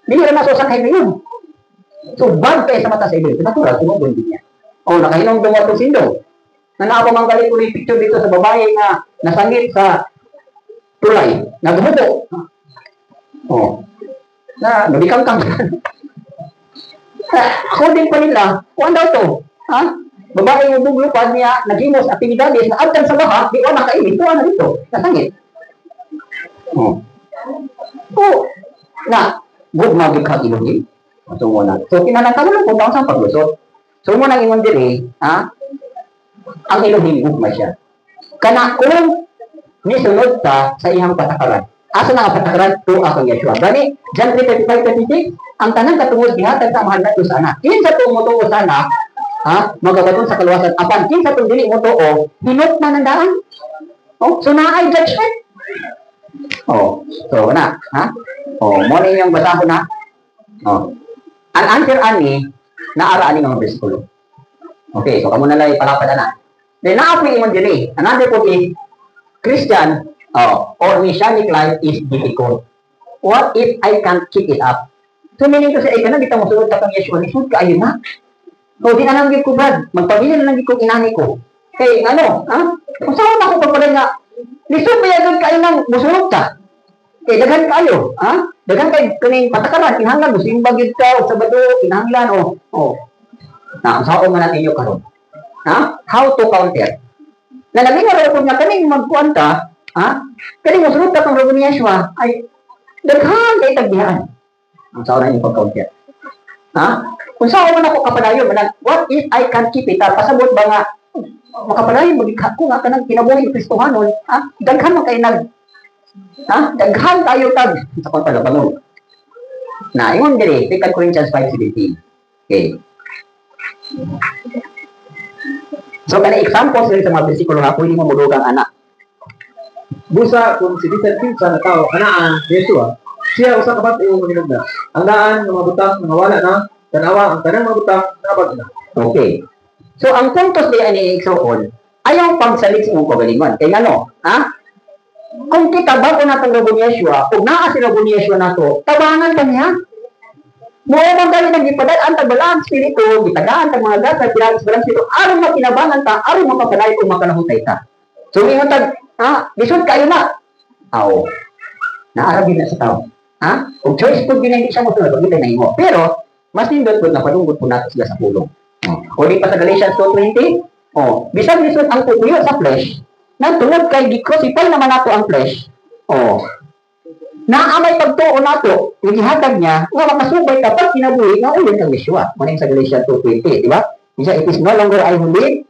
Hindi rin masusakay ngayon. So, bad kayo sa mata sa ibig. Natural, tumabon din niya. Nakahinong dumato sindo. Nanawang galing ko yung picture dito sa babae na nasangit sa tulay. Naghubo. Na nabikang-kang. According pa nila, kung daw to, ha? Babae yung buglupad niya, naghimos aktibidades na agdan sa baha, di wala kainin, ito na dito, nasangit. Oh. Oh, na, good magig ka iluhin. So muna. So, kinalangka mo lang kung sa paglusot. So, muna ingon diri, ha? Ang iluhin, gugma siya. Kana, kung nisunod ta sa iyang patakaran, asa na ang patakaran? To akong Yeshua. Gani, John 3:35-36, ang tanang katungod gihatag sa mahal na to sana. Kinsa to mo to sana, ha? Magabaton sa kaluwasan. Apan kinsa to dili mo to o hinot man ang daan. Oh, so naay judgment. Oh, so na, ha? Oh, mo ni yung basahon na. Oh. Ang answer ani naara ani nga bersikulo. Okay, so kamo na lay palapad ana. Then naapoy imong dili. Another po is Christian or Messianic life is difficult. What if I can't keep it up? So meaning to say, ay ka na, di ka masunod ka kang Yeshua, lisod ka, ayun na. So, di na lang ko, Brad. Magpamilya na lang ko inani ko. Kaya, ano, ha? Kung saan ako pagpalay nga, lisod ba yan kayo nang musunod ka? Kaya, daghan kayo, ha? Daghan kayo, kaning patakaran, kinahanglan, musimbag yun ka, o sabado, kinahanglan, o. Na, kung saan mo natin yung karon. Ha? How to counter? Na naging nga nga kaning magkuhan ka, ha? Kaning musunod ka kang Rabboni Yeshua, ay, daghan kayo tagbihan. Ang sauran yung pagkaunti. Ha? Kung saan man ako kapadayon, what if I can keep it up? Pasabot ba nga, makapadayon, magighat ko nga ka ng kinabuhi ng Kristohanon, ha? Daghan mo kayo ha? Daghan tayo tag. Sa kong palapalong. Na, yun dire, 2 Corinthians 5:17. Okay. So, kani examples rin sa mga bersikulo nga, pwede mo mulugang anak. Busa, kung si Vincent Pinsa na tao, anaan, Yeshua, siya usa ka bata-o manginugna. Ang daan ng mga butang wala na, tanawa ang tanang mga butang nabag na. Okay. So ang puntos diyan ni Exoon, ayaw pagsalit sa imong kagalingon. Kaya ano, ha? Kung kita bago natin Rabboni Yeshua, kung naa si Rabboni Yeshua nato, tabangan ka niya. Mo man dali nang gipadaan tag balang spirito, gitagaan tag mga gasal pinagis balang spirito, aron makinabangan ta, aron makapanay kung makanahutay ta. So ingon tag, ha, lisod kayo na. Aw. Naarabin na sa tao. Ha? Kung choice po din hindi siya masunod, hindi na imo. Pero, mas nindot po na panunggot po natin sila sa pulong. O di pa sa Galatians 2:20, bisag lisod ang tutuyo sa flesh, nagtungod kay gi-crucify naman nato ang flesh. Naamay pagtuo nato, ihatag niya, nga makasubay kapag kinabuhi, nga ulit ang Yeshua. Maning sa Galatians 2:20, di ba? It is no longer I who live,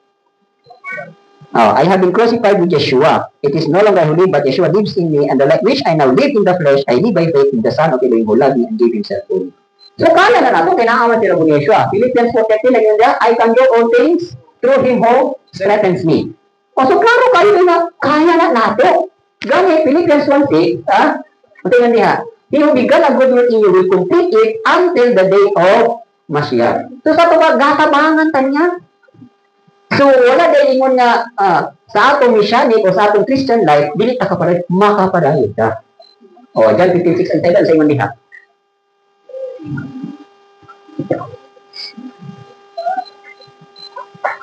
I have been crucified with Yeshua. It is no longer I who live, but Yeshua lives in me, and the life which I now live in the flesh, I live by faith in the Son of Elohim who loved me and gave himself for me. So, kala na nato, kinaaman si Rabboni Yeshua. Philippians 4:13, naging niya, I can do all things through him who strengthens me. So, klaro kayo na, kaya na nato. Gani, Philippians 1:6, ha? Tingnan niya, he who began a good work in you will complete it until the day of Mashiach. So, sa ito ba, gatabangan tanya? So, wala dahil ingon nga sa atong Messianic o sa atong Christian life, dili ta kapalit, makapadayon ka. Dyan 56 and 7 sa imong diha.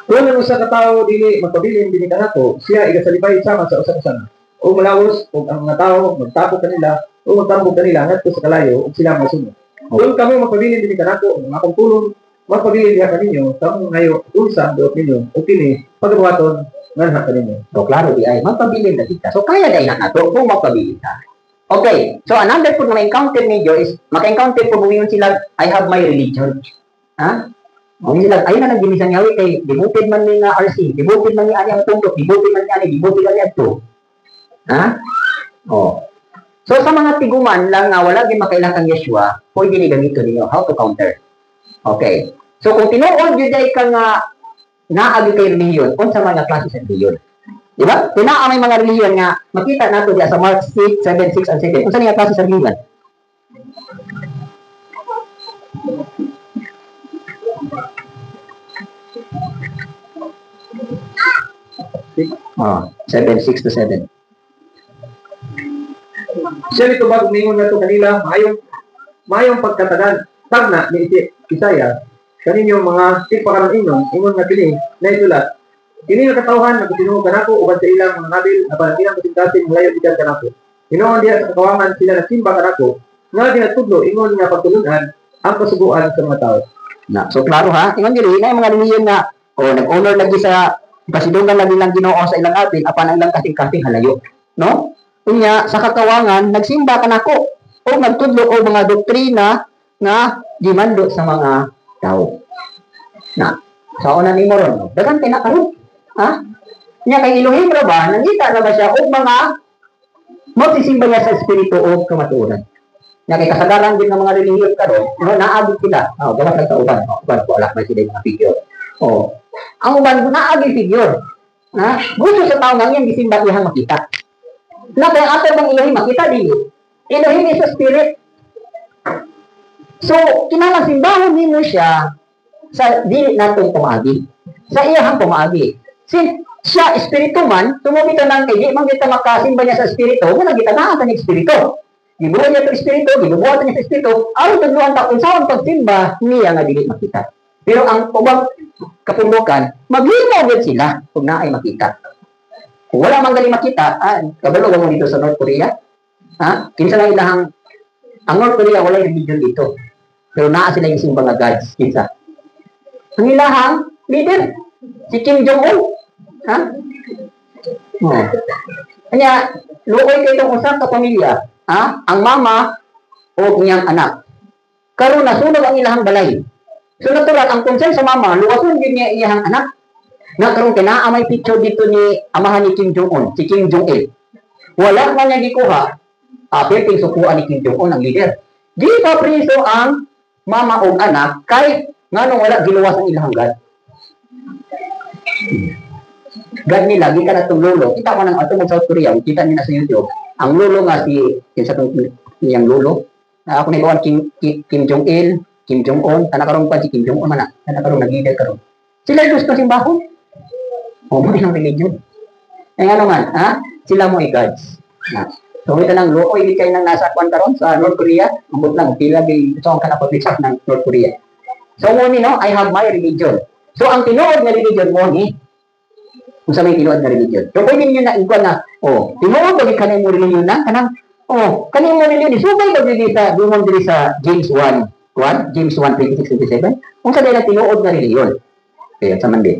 Kung ang usa ka tawo dili magpabilin dili kanato, siya igasalibay sama sa usa ka sana. O malawos og ang mga tawo magtapok kanila o magtambog kanila ngadto sa kalayo ug sila masunod. Kung kami magpabilin dili kanato, ang akong tulong magpabilin diha kaninyo, kamo ngayo unsa duot ninyo o kini pagabuhaton nganha kaninyo. So, klaro di ay, magpabilin na kita. So, kaya dahil na nato kung magpabilin ka. Okay, so another po na ma-encounter ninyo is, maka-encounter po bumiyon sila, I have my religion. Ha? Bumiyon sila, ayun na nag-ginisan niya, kay devoted man ni nga RC, devoted man ni ani ang tungkot, devoted man ni ani, devoted man ni ato. Ha? So sa mga tiguman lang na wala din makailangang Yeshua, pwede ni ganito ninyo, how to counter. Okay, so kung tinuod yun dahil ka nga naagi kay religion, kung sa mga klase sa religion. Diba? Tinaa may mga religion nga makita nato diya sa Mark 6, 7, 6, and 7. Kung saan nga klase sa religion? Oh, 7, 6 to 7. Siya nito bago ningon na ito kanila, mayong pagkatagan, tagna ni Isaya, kaninyo mga tigpakaroon ingon nga kini, na itulat, kini nakatawhan, nagtinuog kanako, uban sa ilang mga nabil, na panatilang kasintasin, malayo bigan kanako. Inoon diya sa kakawangan, sila nagsimba kanako, nga ginatudlo, ingon nga pagtulunan, ang kasubuan sa mga tao. Na, so klaro ha, ingon diri na yung mga relihiyon nga nag-honor lagi sa pasidungan lagi lang Ginoo sa ilang apil apan ang ilang kasing-kasing halayo, no? Unya sa katawangan nagsimba kanako o nagtudlo og mga doktrina nga gimando sa mga tao. Na, sa una nimo ron, no? Daghang tinakaroon. Ha? Nya kay Elohim ra ba nangita na ba siya og mga magsisimba niya sa espiritu o kamatuoran. Nya kay kasagaran din ng mga relihiyon karon, no, naabot sila. Gawas lang sa uban, uban ko wala man sila mga figure. Ang uban naagi figure. Ha? Gusto sa tao nga yan gisimba iyang makita. Na kay ato bang Elohim makita dili. Elohim is a spirit. So, kinahanglan simbahon nimo siya sa dili natong pumaagi. Sa iyang pumaagi. Since siya espiritu man, tumubito nang kay di man kita makasimba niya sa espiritu, muna kita naa sa espiritu. Gibuhat niya sa espiritu, gibuhat niya sa espiritu, aron tudloan ta kung saan pagsimba niya nga dili makita. Pero ang ubang kapundukan, maglinaw gid sila kung naay makita. Kung wala man gali makita, kabalo mo dito sa North Korea. Ha? Kinsa lang ilahang ang North Korea wala religion dito. Pero naa sila yung simba nga gods, kinsa. Ang ilahang leader si Kim Jong-un. Ha? Kanya, luoy kayo itong usap sa pamilya. Ha? Ang mama o niyang anak. Karon na sunog ang ilahang balay. So natural, ang concern sa mama, luwason din niya iyang anak. Na karon kaya may picture dito ni amahan ni Kim Jong-un, si Kim Jong-il. Wala man niya gikuha, perting sukuan ni Kim Jong-un ang leader. Di pa priso ang mama o anak kay nganong wala giluwas ang ilahang God. God nila, gikan na itong lolo. Kita mo ng atong South Korea, kita nila sa YouTube. Ang lolo nga sa itong niyang lolo. Ako na Kim Jong-il, Kim Jong-un, tanakaroon pa si Kim Jong-un man na. Tanakaroon, nag-leader karoon. Sila gusto simbahon. Mo ng religion. Ay nga naman, ha? Sila mo i-gods. So, ito lang, loko, hindi kayo nang nasa kwan karon sa North Korea. Ambot lang, pila so ang kanapag-reach ng North Korea. So, mo ni, no, I have my religion. So, ang tinuod na religion mo ni, kung sa may tinuod na religion. So, pwede ninyo na iguan na, tinuod ba kanay mo religion na? Kanang, kanay mo religion. Subay ba dili sa, dumon dili sa James 1, James 1:26-27? Kung sa dila tinuod na religion. Kaya, sa mandi.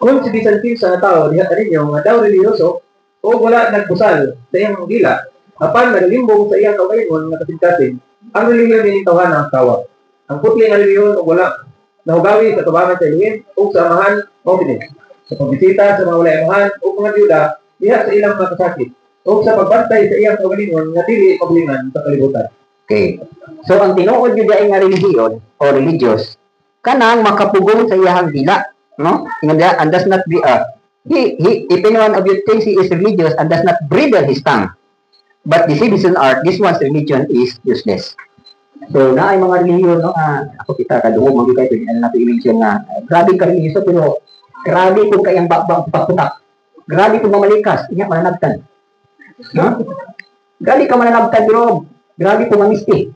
Kung si Bisantin sa tao, diha rin yung daw religyoso, o wala nagbusal sa iyang dila, apan nagalimbong sa iyang kaugalingon nga kasing-kasing, ang religiyon ni tawhan ang tawa. Ang putli nga religiyon o wala nahugawi sa tubangan sa Elohim o sa amahan o binis. Sa pagbisita sa mga walay amahan o mga diyuda, diha sa ilang mga kasakit, o sa pagbantay sa iyang kaugalingon nga dili paglingan sa kalibutan. Okay. So, ang tinuod yun dahil nga religiyon o religious, kanang makapugong sa iyang dila. No? And does not be if anyone of you thinks he is religious and does not bridle his tongue, but deceive his own heart, this one's religion is useless. So, na ay mga religion, no? Ako kita kadugo, magigay ko din na religion na grabe ka religyoso, pero grabe kung kayang pagputak. Grabe kung mamalikas, inya mananabtan. No? Grabe ka mananabtan, pero grabe kung mamisti.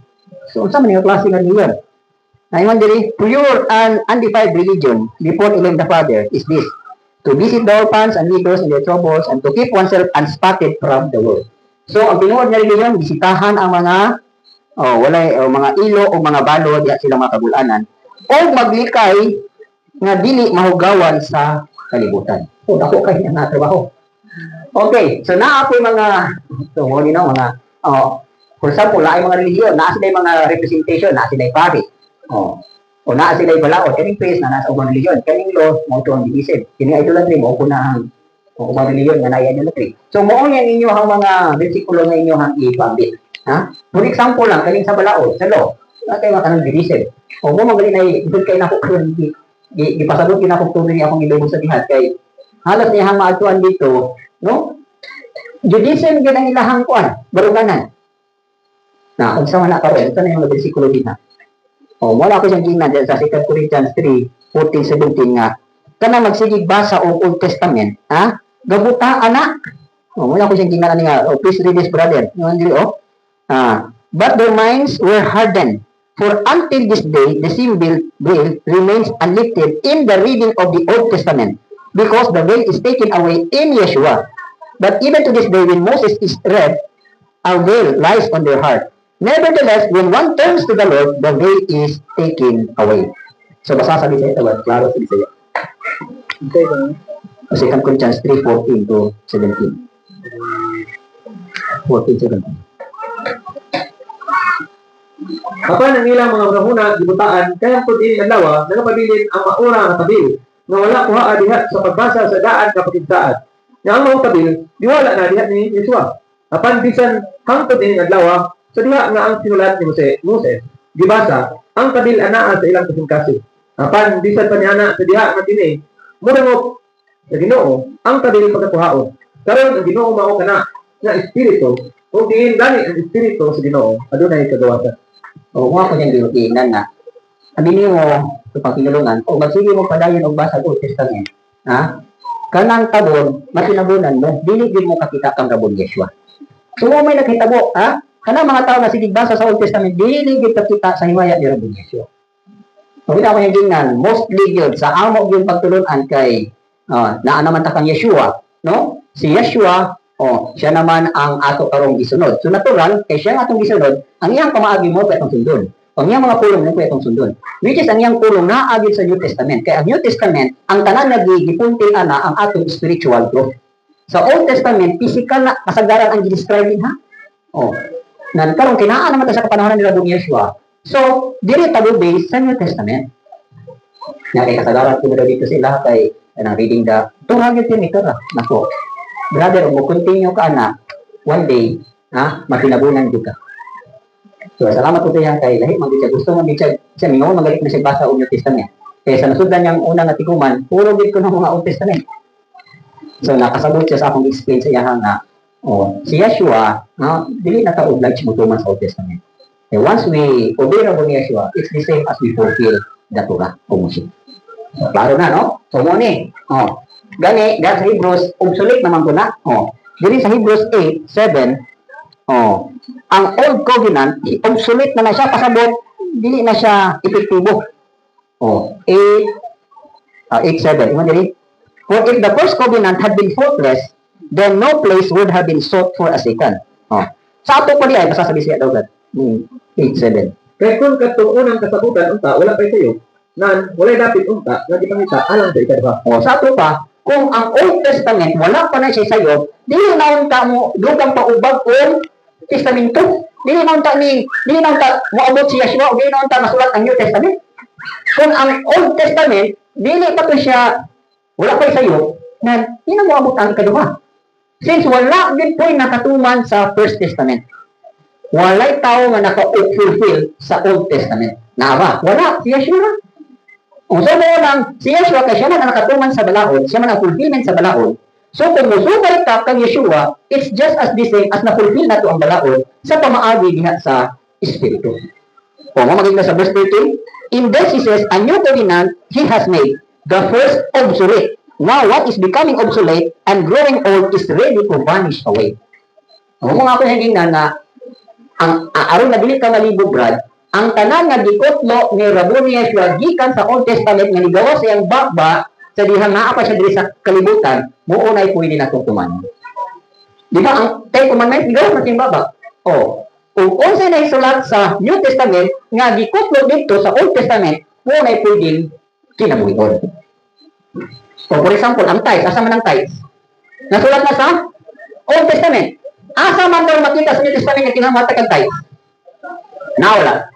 So, saan man yung klase ng religion? Naingon diri, pure and undefiled religion before Elohim the Father is this: to visit the orphans and widows in their troubles and to keep oneself unspotted from the world. So, ang tinuod nga religion, bisitahan ang mga mga ilo o mga balo diha sila mga kabul-anan o maglikay nga dili mahugawan sa kalibutan. So, dako kay nga trabaho. Okay, so naa po mga mga for example, laay mga religiyon, naa sila mga representation, naa sila pari. O naa sila balaod, kaning face na nasa ubang religion, kaning law, mo ito ang diisip. Kini idolatry mo, kunahang ubang religion nga na idolatry. So, mo yan inyo ang mga bersikulo na inyo ang ipambit. Ha? For example lang, kaning sa balaod, sa law, na kayo makanang diisip. O mo magaling na ibig kayo na kukron, ipasabot kinakuktunin niya akong ilubog sa dihat, kay halos niya ang maatuan dito, no? Judaism, ganang ilahang kuan, baruganan. Na, kung sa mga nakaroon, ito na yung bersikulo din ha. Wala ko siyang ginan sa 2 Corinthians 3:14-17 nga kana magsigig basa og Old Testament, ha? Gabuta anak. Wala ko siyang ginan nga, please read this, brother. But their minds were hardened, for until this day the same veil remains unlifted in the reading of the Old Testament, because the veil is taken away in Yeshua. But even to this day, when Moses is read, a veil lies on their heart. Nevertheless, when one turns to the Lord, the way is taken away. So, basa sa Bisaya, klaro sa Bisaya. Okay, ba? 2 Corinthians 3:14 to 17. 14:17. Apan ang ilang mga unahuna gibutaan kayang pud-ini adlaw nagapabilin ang maura nga tabil nga wala kuha diha sa pagbasa sa daan kapakigtaan. Nga ang mga tabil diwala na diha ni Yeshua. Apan bisan hangtod ini adlaw sa diha nga ang sinulat ni Moses gibasa ang tabil anaa sa ilang kasing-kasing. Apan bisan pa niana sa diha nga dinhi murangop sa Ginoo ang tabil pagkakuhaon. Karon ang Ginoo mao kana nga espiritu ug diin gani ang espiritu sa Ginoo adunay kagawasan. O kung ako niyang ginutinan na, sabi mo, sa pagkinulungan, o magsige mo padayon og basa Old Testament, ha? Kanang tabon, matinabunan mo, dili din mo kakita kang rabon Yeshua. So, mo may nakitabo, ha? Kanang mga tao na sige basa sa Old Testament, dili din kakita sa himaya ni rabon Yeshua. So, kita ko niyang gingnan, mostly yun, sa amo yung pagtulunan kay, naanaman ta kang Yeshua, no? Si Yeshua, siya naman ang ato karong gisunod. So natural, kay siya ang atong gisunod, ang iyang pamaagi mo kay atong sundon. Ang iyang mga pulong mo kay atong sundon. Which is ang iyang pulong naagi sa New Testament. Kaya ang New Testament, ang tanan nga gipunti ana ang atong spiritual growth. Sa Old Testament, physical na kasagaran ang gi-describe ha. Nan karon kinaa naman ta sa kapanahon ni Rabong Yeshua. So, diri tago based sa New Testament. Na kay kasagaran ko dito sila kay reading the 200 meter nako. Brother, mo continue ka na one day, matinabunan jud ka. So, salamat po sa kay lahi man siya gusto man siya mingon magalit na siya basa og New Testament. Kaya sa nasudlan niyang unang atikuman, puro gid ko ng mga Old Testament. So, nakasabot siya sa akong explain sa iya nga si Yeshua, dili na ta og large mutuman sa Old Testament. And once we obey Rabon Yeshua, it's the same as we fulfill the Torah o Moshe. So, klaro na, no? So, mo ni, gani sa Hebrews obsolete naman ko na dili sa Hebrews 8:7 ang old covenant obsolete na siya pasabot dili na siya epektibo 8:7 imo diri for if the first covenant had been faultless then no place would have been sought for a second sa ato pa diay basa sa Bisaya daw 8:7 kay kun katong unang kasabutan unta wala pa sayo nan walay dapit unta nga gipangita alang sa ikaduha sa ato pa kung ang Old Testament wala pa na siya sayo, dili naon ta mo dugang paubag o testamento. Dili naon ta moabot si Yeshua, dili naon ta masulat ang New Testament. Kung ang Old Testament dili pa to siya wala pa sayo, na hindi na moabot ang ikaduha. Since wala din po nakatuman sa First Testament. Walay tao nga naka-fulfill sa Old Testament. Wala si Yeshua. So, si Yeshua, kaya siya man ang nakatuman sa balaod, siya man ang fulfillment sa balaod. So, kung musubay ka kang Yeshua, it's just as the same as na-fulfill na to ang balaod sa pamaagi diha sa Espiritu. Magiging sa verse 13, in this he says, a new covenant he has made, the first obsolete. Now, what is becoming obsolete and growing old is ready to vanish away. Mga ako hindi na ang aron na dili ka malibog, Brad, ang tanan nga gikotlo ni Rabon Yeshua gikan sa Old Testament nga nigawa sa iyang bakba sa dihang naa pa siya diri sa kalibutan, muo nay pwede na tutuman. Di ba ang Ten Commandments nigawa sa iyang bakba? Kung unsay na isulat sa New Testament nga gikotlo dito sa Old Testament, muo nay pwede kinabuhion. So, for example, ang tithes, asa man ang tithes? Nasulat na sa Old Testament. Asa man daw makita sa New Testament nga kinahanglan ang tithes? Naawala.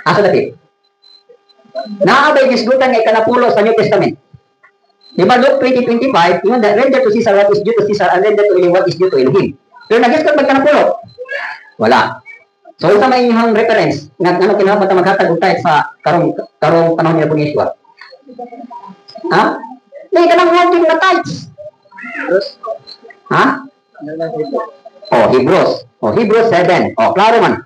Asa dati? Naabay gisgutan nga ikanapulo sa New Testament. Di ba Luke 20:25, yung render to Caesar what is due to Caesar and render to Elohim what is due to Elohim. Pero nagisgot magkanapulo? Wala. So, sa may inyong reference, ano kinahanglan maghatag og tithe sa karong panahon ni Rabon Yeshua? May kanang working na tithes. Hebrews 7. Klaro man.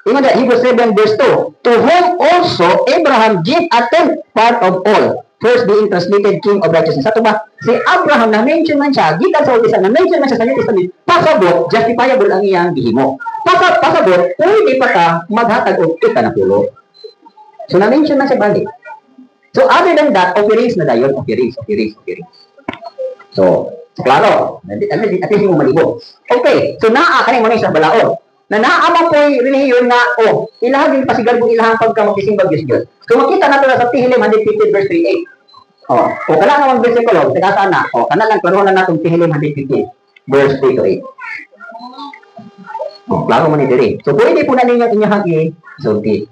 Tingnan na, Hebrews 7 verse 2. To whom also Abraham gave a tenth part of all. First being translated King of Righteousness. Sa ba? Si Abraham na-mention man siya, gikan sa Old Testament, na-mention man siya sa New Testament, pasabot, justifiable ang iyang gihimo. Pasabot, pwede pa ka maghatag og ikanapulo. So, na-mention man siya balik. So, other than that, offerings na dayon, offerings. So, Klaro. At least mo malibo. Okay. So, naa ka mo sa balaod. Na naama po reliyon na, ilahagin pasigal kung ilahang pagka magkisimbag Diyos. So, makita natin na sa Tihilim 150 verse 38. Kana namang versikulo, taga sana. Kana lang, klaruhan na natin Tihilim 150 verse 3 to 8. Klaro mo ni diri. So, pwede po na ninyo inyahang i-sulti.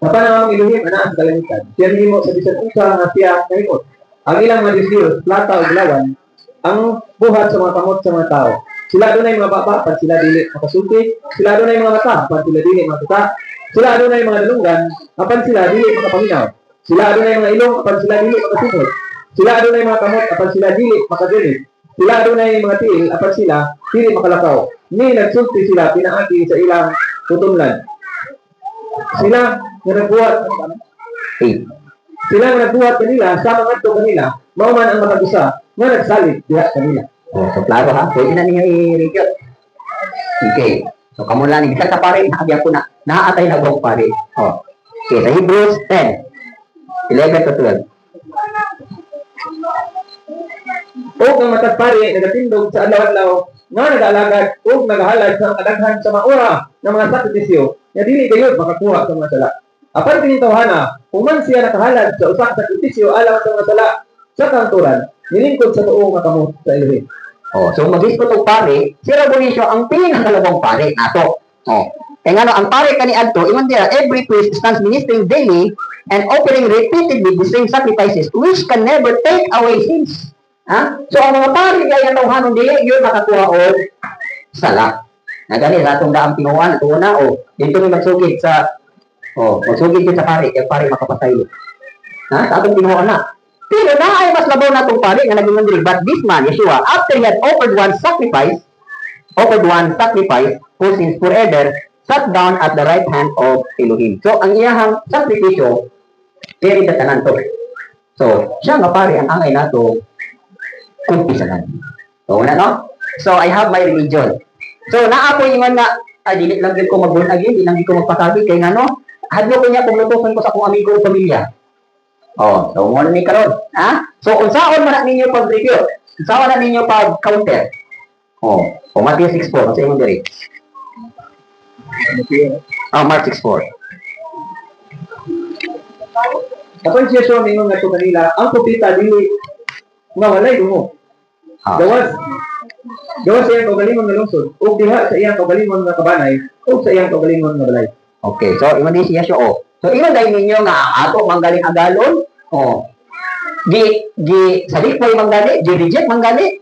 Napanang ang iluhim, ana sa kalamitan. Siya mo sa bisan unsa nga siya kahimot. Ang ilang mga Diyos, plata o gilawan, ang buhat sa mga kamot sa mga tao. Sila doon ay mga baba, pag sila dili makasulti. Sila doon ay mga mata, pag sila dili makita. Sila doon ay mga dalunggan, kapag sila dili makapaminaw. Sila doon ay mga ilong, kapag sila dili makasimot. Sila doon ay mga kamot, kapag sila dili makadinig. Sila doon ay mga tiil, kapag sila dili makalakaw. Ni nagsulti sila, pinaagi sa ilang tutunlan. Sila nga nagbuhat, sila nga nagbuhat kanila, sa mga ito kanila, mauman ang matag-usa, nga nagsalit diha kanila. So, klaro ha. Pwede na ninyo i-review. Okay. So, kamula ni Bisal sa pare, nakagyan ko na. Nakaatay na buong pare. Okay. Sa Hebrews 10, 11 to 12. O ang matag pare, nagatindog sa adlaw-adlaw, nga nag-alagad o nagahalad sa kadaghan sa maura ng mga sakripisyo, na dili gayud makakuha sa mga sala. Apan pinintawhana, human siya nakahalad sa usang sakripisyo alang sa mga sala sa kanturan, nilingkod sa tuong makamot sa Elohim. So mag-ispot og pare, si Rabonisyo ang pinakalabang pare nato. Kaya nga ang pare kani adto, ingon dia every priest stands ministering daily and offering repeatedly the same sacrifices which can never take away sins. So ang mga pare kaya tawhanon dili gyud makakuha og sala. Nagani sa atong daang tinuan ato na dito ni magsugid sa magsugid sa pare kay pare makapatay. Sa atong tinuan na. Pero na ay mas labaw na itong pare nga naging mandiri. But this man, Yeshua, after he had offered one sacrifice for sins forever, sat down at the right hand of Elohim. So, ang iyahang sakripisyo, peri datanan to. So, siya nga pare, ang angay na to, kumpisalan. So, no? So, I have my religion. So, naapo yung nga, dili lang din ko mag-born-again, di lang din ko magpasabi, kaya nga, no? Hadyo ko niya, paglutusan ko sa akong amigo o pamilya. So muna ni karon, So unsaon man ninyo pag-review? Unsaon na ninyo pag-counter? Matthew 6:4, sa imong diri. Mark 6:4. Kapag siya siya mingon nga ito kanila, ang kupita dili nga walay dungo. Gawas sa iyang kaugalingon nga lungsod, o diha sa iyang kaugalingon nga kabanay, o sa iyang kaugalingon nga balay. Okay, so ingon din siya siya, So, ingon dahil ninyo nga ato manggaling agalon, sadik po yung manggali, reject manggali,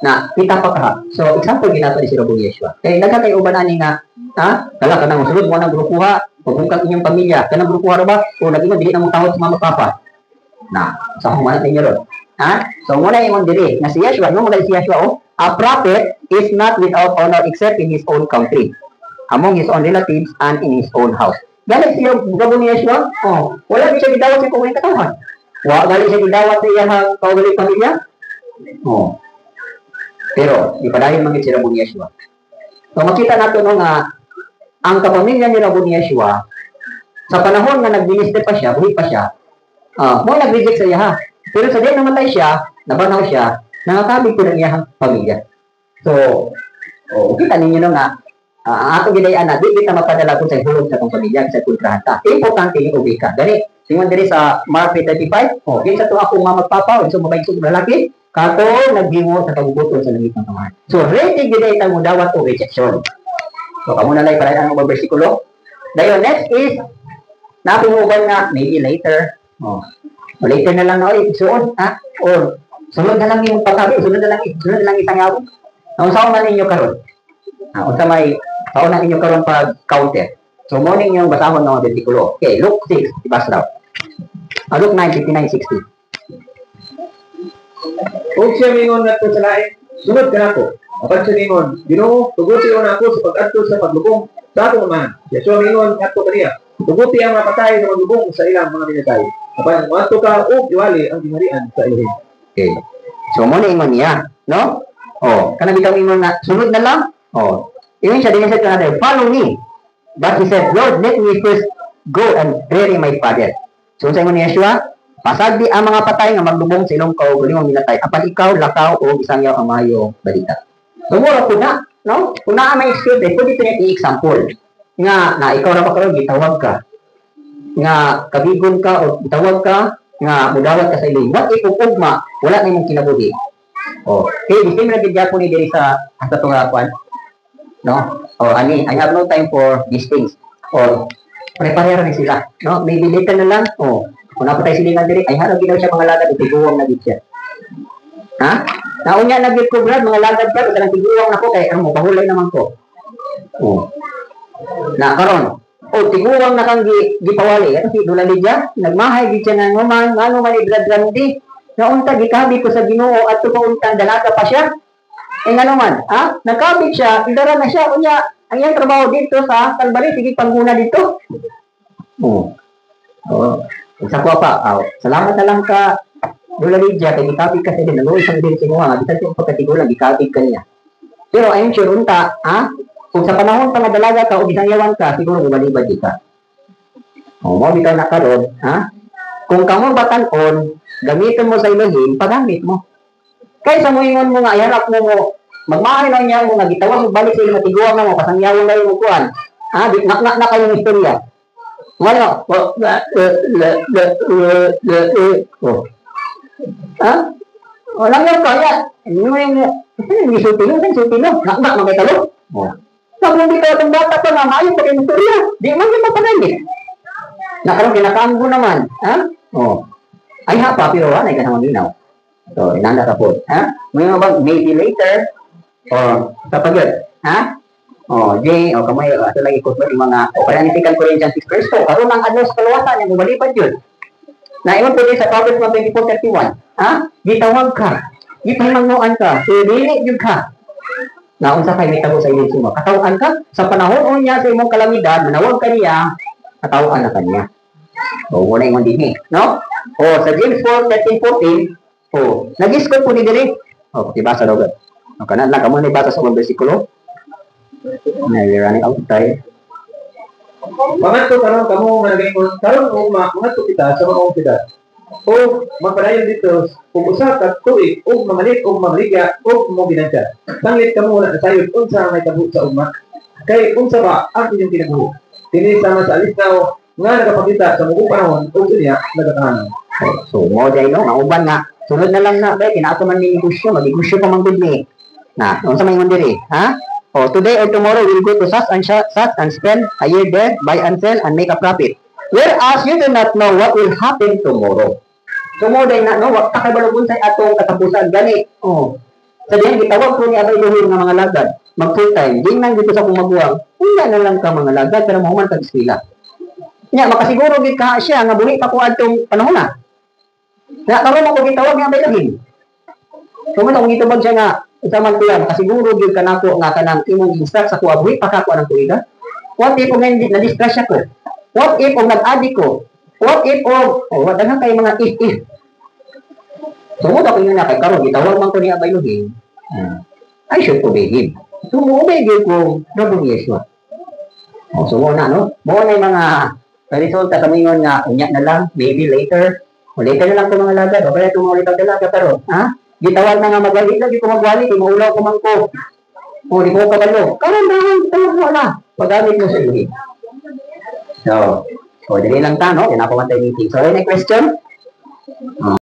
na kita pa ka. So, example ginato ni si Rabong Yeshua. Kaya nagkakayuban ani nga, kala ka nang musulod mo ng grupuha, pagkungkang inyong pamilya, ka ng grupuha ba? O nag-ingon, dili na mong tawad sa mga papa. Sa humanat ninyo ron. So, muna yung dili, na si Yeshua, yung mga si Yeshua, a prophet is not without honor except in his own country, among his own relatives, and in his own house. Galit siya, gabon ni Yeshua, wala siya gidawat sa kong katawan. Galit siya gidawat sa iyang kaugaling pamilya. Pero, di pa dahil mangit si Rabon Yeshua. So, makita natin nga, ang kapamilya ni Rabon Yeshua, sa panahon na nag-minister pa siya, buhay pa siya, nag-reject sa iya. Pero sa din namatay siya, nabanaw siya, nakakabig ko ng iyang pamilya. So, kita ninyo nga, ang atong gidayaan na, di kita mapadala kung sa hulog sa itong pamilya, sa kontrahan ka. Importante yung ubi ka. Gani, tingnan diri sa Mark 35, di sa ito akong mamagpapa, so mabaig sa lalaki, kato naghingo sa kagugutom sa langit ng kamahan. So, ready gidayaan mo dawat o rejection. So, kamo na lang para ang versikulo. Dayon, next is, napinguban nga, maybe later, later na lang na, suon, or sunod na lang yung pagkabi, sunod na lang isang yaw. Ang saan na ninyo karon? Unsa may pauna ninyo karon pag-counter. So, morning yung basahon ng versikulo. Okay, Luke 6, ibasa daw. Luke 9, 59, 60. Kung siya mingon nga ito sa lain, sunod ka na ko. Kapag siya mingon, Ginoo, tuguti ko na ako sa pag-adto sa paglubong sa atong amahan. Siya mingon nga ito kaniya. Tuguti ang mapatay sa paglubong sa ilang mga minatay. Kapag mga ito ka, iwali ang ginharian sa Elohim. Okay. So, morning ingon niya, no? Kanang bitaw ingon na, sunod na lang? Even siya, din siya kanada, follow me. But he said, Lord, let me first go and bury my father. So, sa ingon ni Yeshua, Pasagdi ang mga patay nga magdubong sa ilong kao galing ang minatay. Apan ikaw lakaw o isang yaw ang mayo balita. Sumuro ko na, no? Kung naa may experience, pwede ito na i-example. Nga, na ikaw na ba karon gitawag ka. Nga, kabigon ka o gitawag ka, nga mudawat ka sa ilong. What if ugma, wala na imong kinabuhi. Okay, di same na bigyan po ni diri sa tungapan. No? I have no time for these things. Prepare na sila. No? Maybe later na lang. Kung napatay silingan diri, ay harap ginaw siya mga lagad, tiguwang na gid siya. Ha? Naunya na gid ko brad, mga lagad ka, kasi tiguwang na ko, kaya mo, pahulay naman ko. Na, karon, tiguwang na kang gipawali. Ito si Dula Lydia, nagmahay gid siya nga man, ano man i-brad grandi. Naunta, gikabi ko sa Ginoo at tupauntan, dalaga pa siya. Nga naman, nagkabit siya, idara na siya, kunya, ang iyang trabaho dito sa Calvary, sige pangguna dito. Sa kuha pa, salamat na lang ka, Dula Lydia, kay gikabit ka sa din, naluwi sa din sinuha, nga, bisan yung pagkatigulang, gikabit ka niya. Pero ayun sure, unta, kung sa panahon pa nga dalaga ka, o bisanyawan ka, siguro gumalibad di ka. Mo, bitaw na karon, kung kamo batanon, gamitin mo sa Elohim, paggamit mo. Kaysa mo ingon mo nga, iharap mo, magmahay na niya mo, nagitawag mo, balik sa iyo, matiguan na mo, pasangyawan na yung kuhan. Di na kayong istorya. Wala, walang yung kaya, yung isutino, naknak magkitalo. Pag mo dito itong bata pa nga, maayos pa kayong istorya, di man yung mapanagin. Nakaroon, kinakaambo naman, ay hapa, pero ay ka naman linaw. So, inanda ka po. May mga bang, maybe later, kapag yun, Jay, kamay, ito lagi ko yung mga, Pananifikan Corinthians 6 verse 2, karoon ang adlaw sa kaluwasan, yung bumalipad yun. Na iwan po din sa Proverbs 24:31, gitawag ka, gipahimangnuan ka, dili yun ka. Na unsa kay mitabo sa inyong suma, katawaan ka, sa panahon o niya sa imong kalamidad, manawag ka niya, katawaan na kanya. Wala yung hindi, no? Sa James 4:13-14, nag-iscot po ni diri. Pakibasa daw gan. Kanan lang, kamo na ibasa sa mga bersikulo. Running out tayo. Pangatlo karon kamo nga nagaingon, karon mangatlo kita sa mga opisyal. Magpadayon dito, kung usa ka tuig, mamalit, mamaliga, mo binansya. Tanglit kamo na nasayod, unsa may tabu sa ugma. Kay unsa ba ang inyong kinabuhi? Dili sama sa alistaw, nga nagapakita sa mga panahon, o niya, nagatahanan. So, mo dahil no, nauban nga. Sunod na lang na, kinaato man may negosyo, mag-negosyo pa man good ni. Unsa may ngon diri, today or tomorrow we'll go to such and spend a year there, buy and sell and make a profit. Whereas you do not know what will happen tomorrow. So mo dahil na, no, wag ka kabalubon sa atong katapusan, gani. Sabihin, gitawag po ni Abay Luhir ng mga lagad, mag full time, din lang dito sa kumabuang, hindi na lang ka mga lagad, pero mahuman tag-sila. Makasiguro gid ka siya, nga buhi pa po atong panahon na. Karon mo ko gitawag nga Abay Luhir. So mo kung gitawag siya nga, usaman ko yan, makasiguro gid ka nako nga kanang imong instruct sa kuha, buhi pa ka ng tuiga. What if kung na-distress ako? What if kung nag-addict ko? What if daghang kay mga if. So mo ko yun na kay karon gitawag man ko ni Abay Luhir. I should obey him. So mo obey gid ko Rabong Yeshua. So mo na no? Mo na yung mga resulta sa mingon nga unya na lang, maybe later. Later na lang ko mga lagad, o kaya tumuli pag dalaga karon, gitawag na nga magwali, lagi ko magwali, maulaw ko man ko. Di ko kabalo. Karon gitawag mo na. Paggamit mo sa Elohim. So, dili lang ta, no? Yan ako man tayo meeting. So, any question?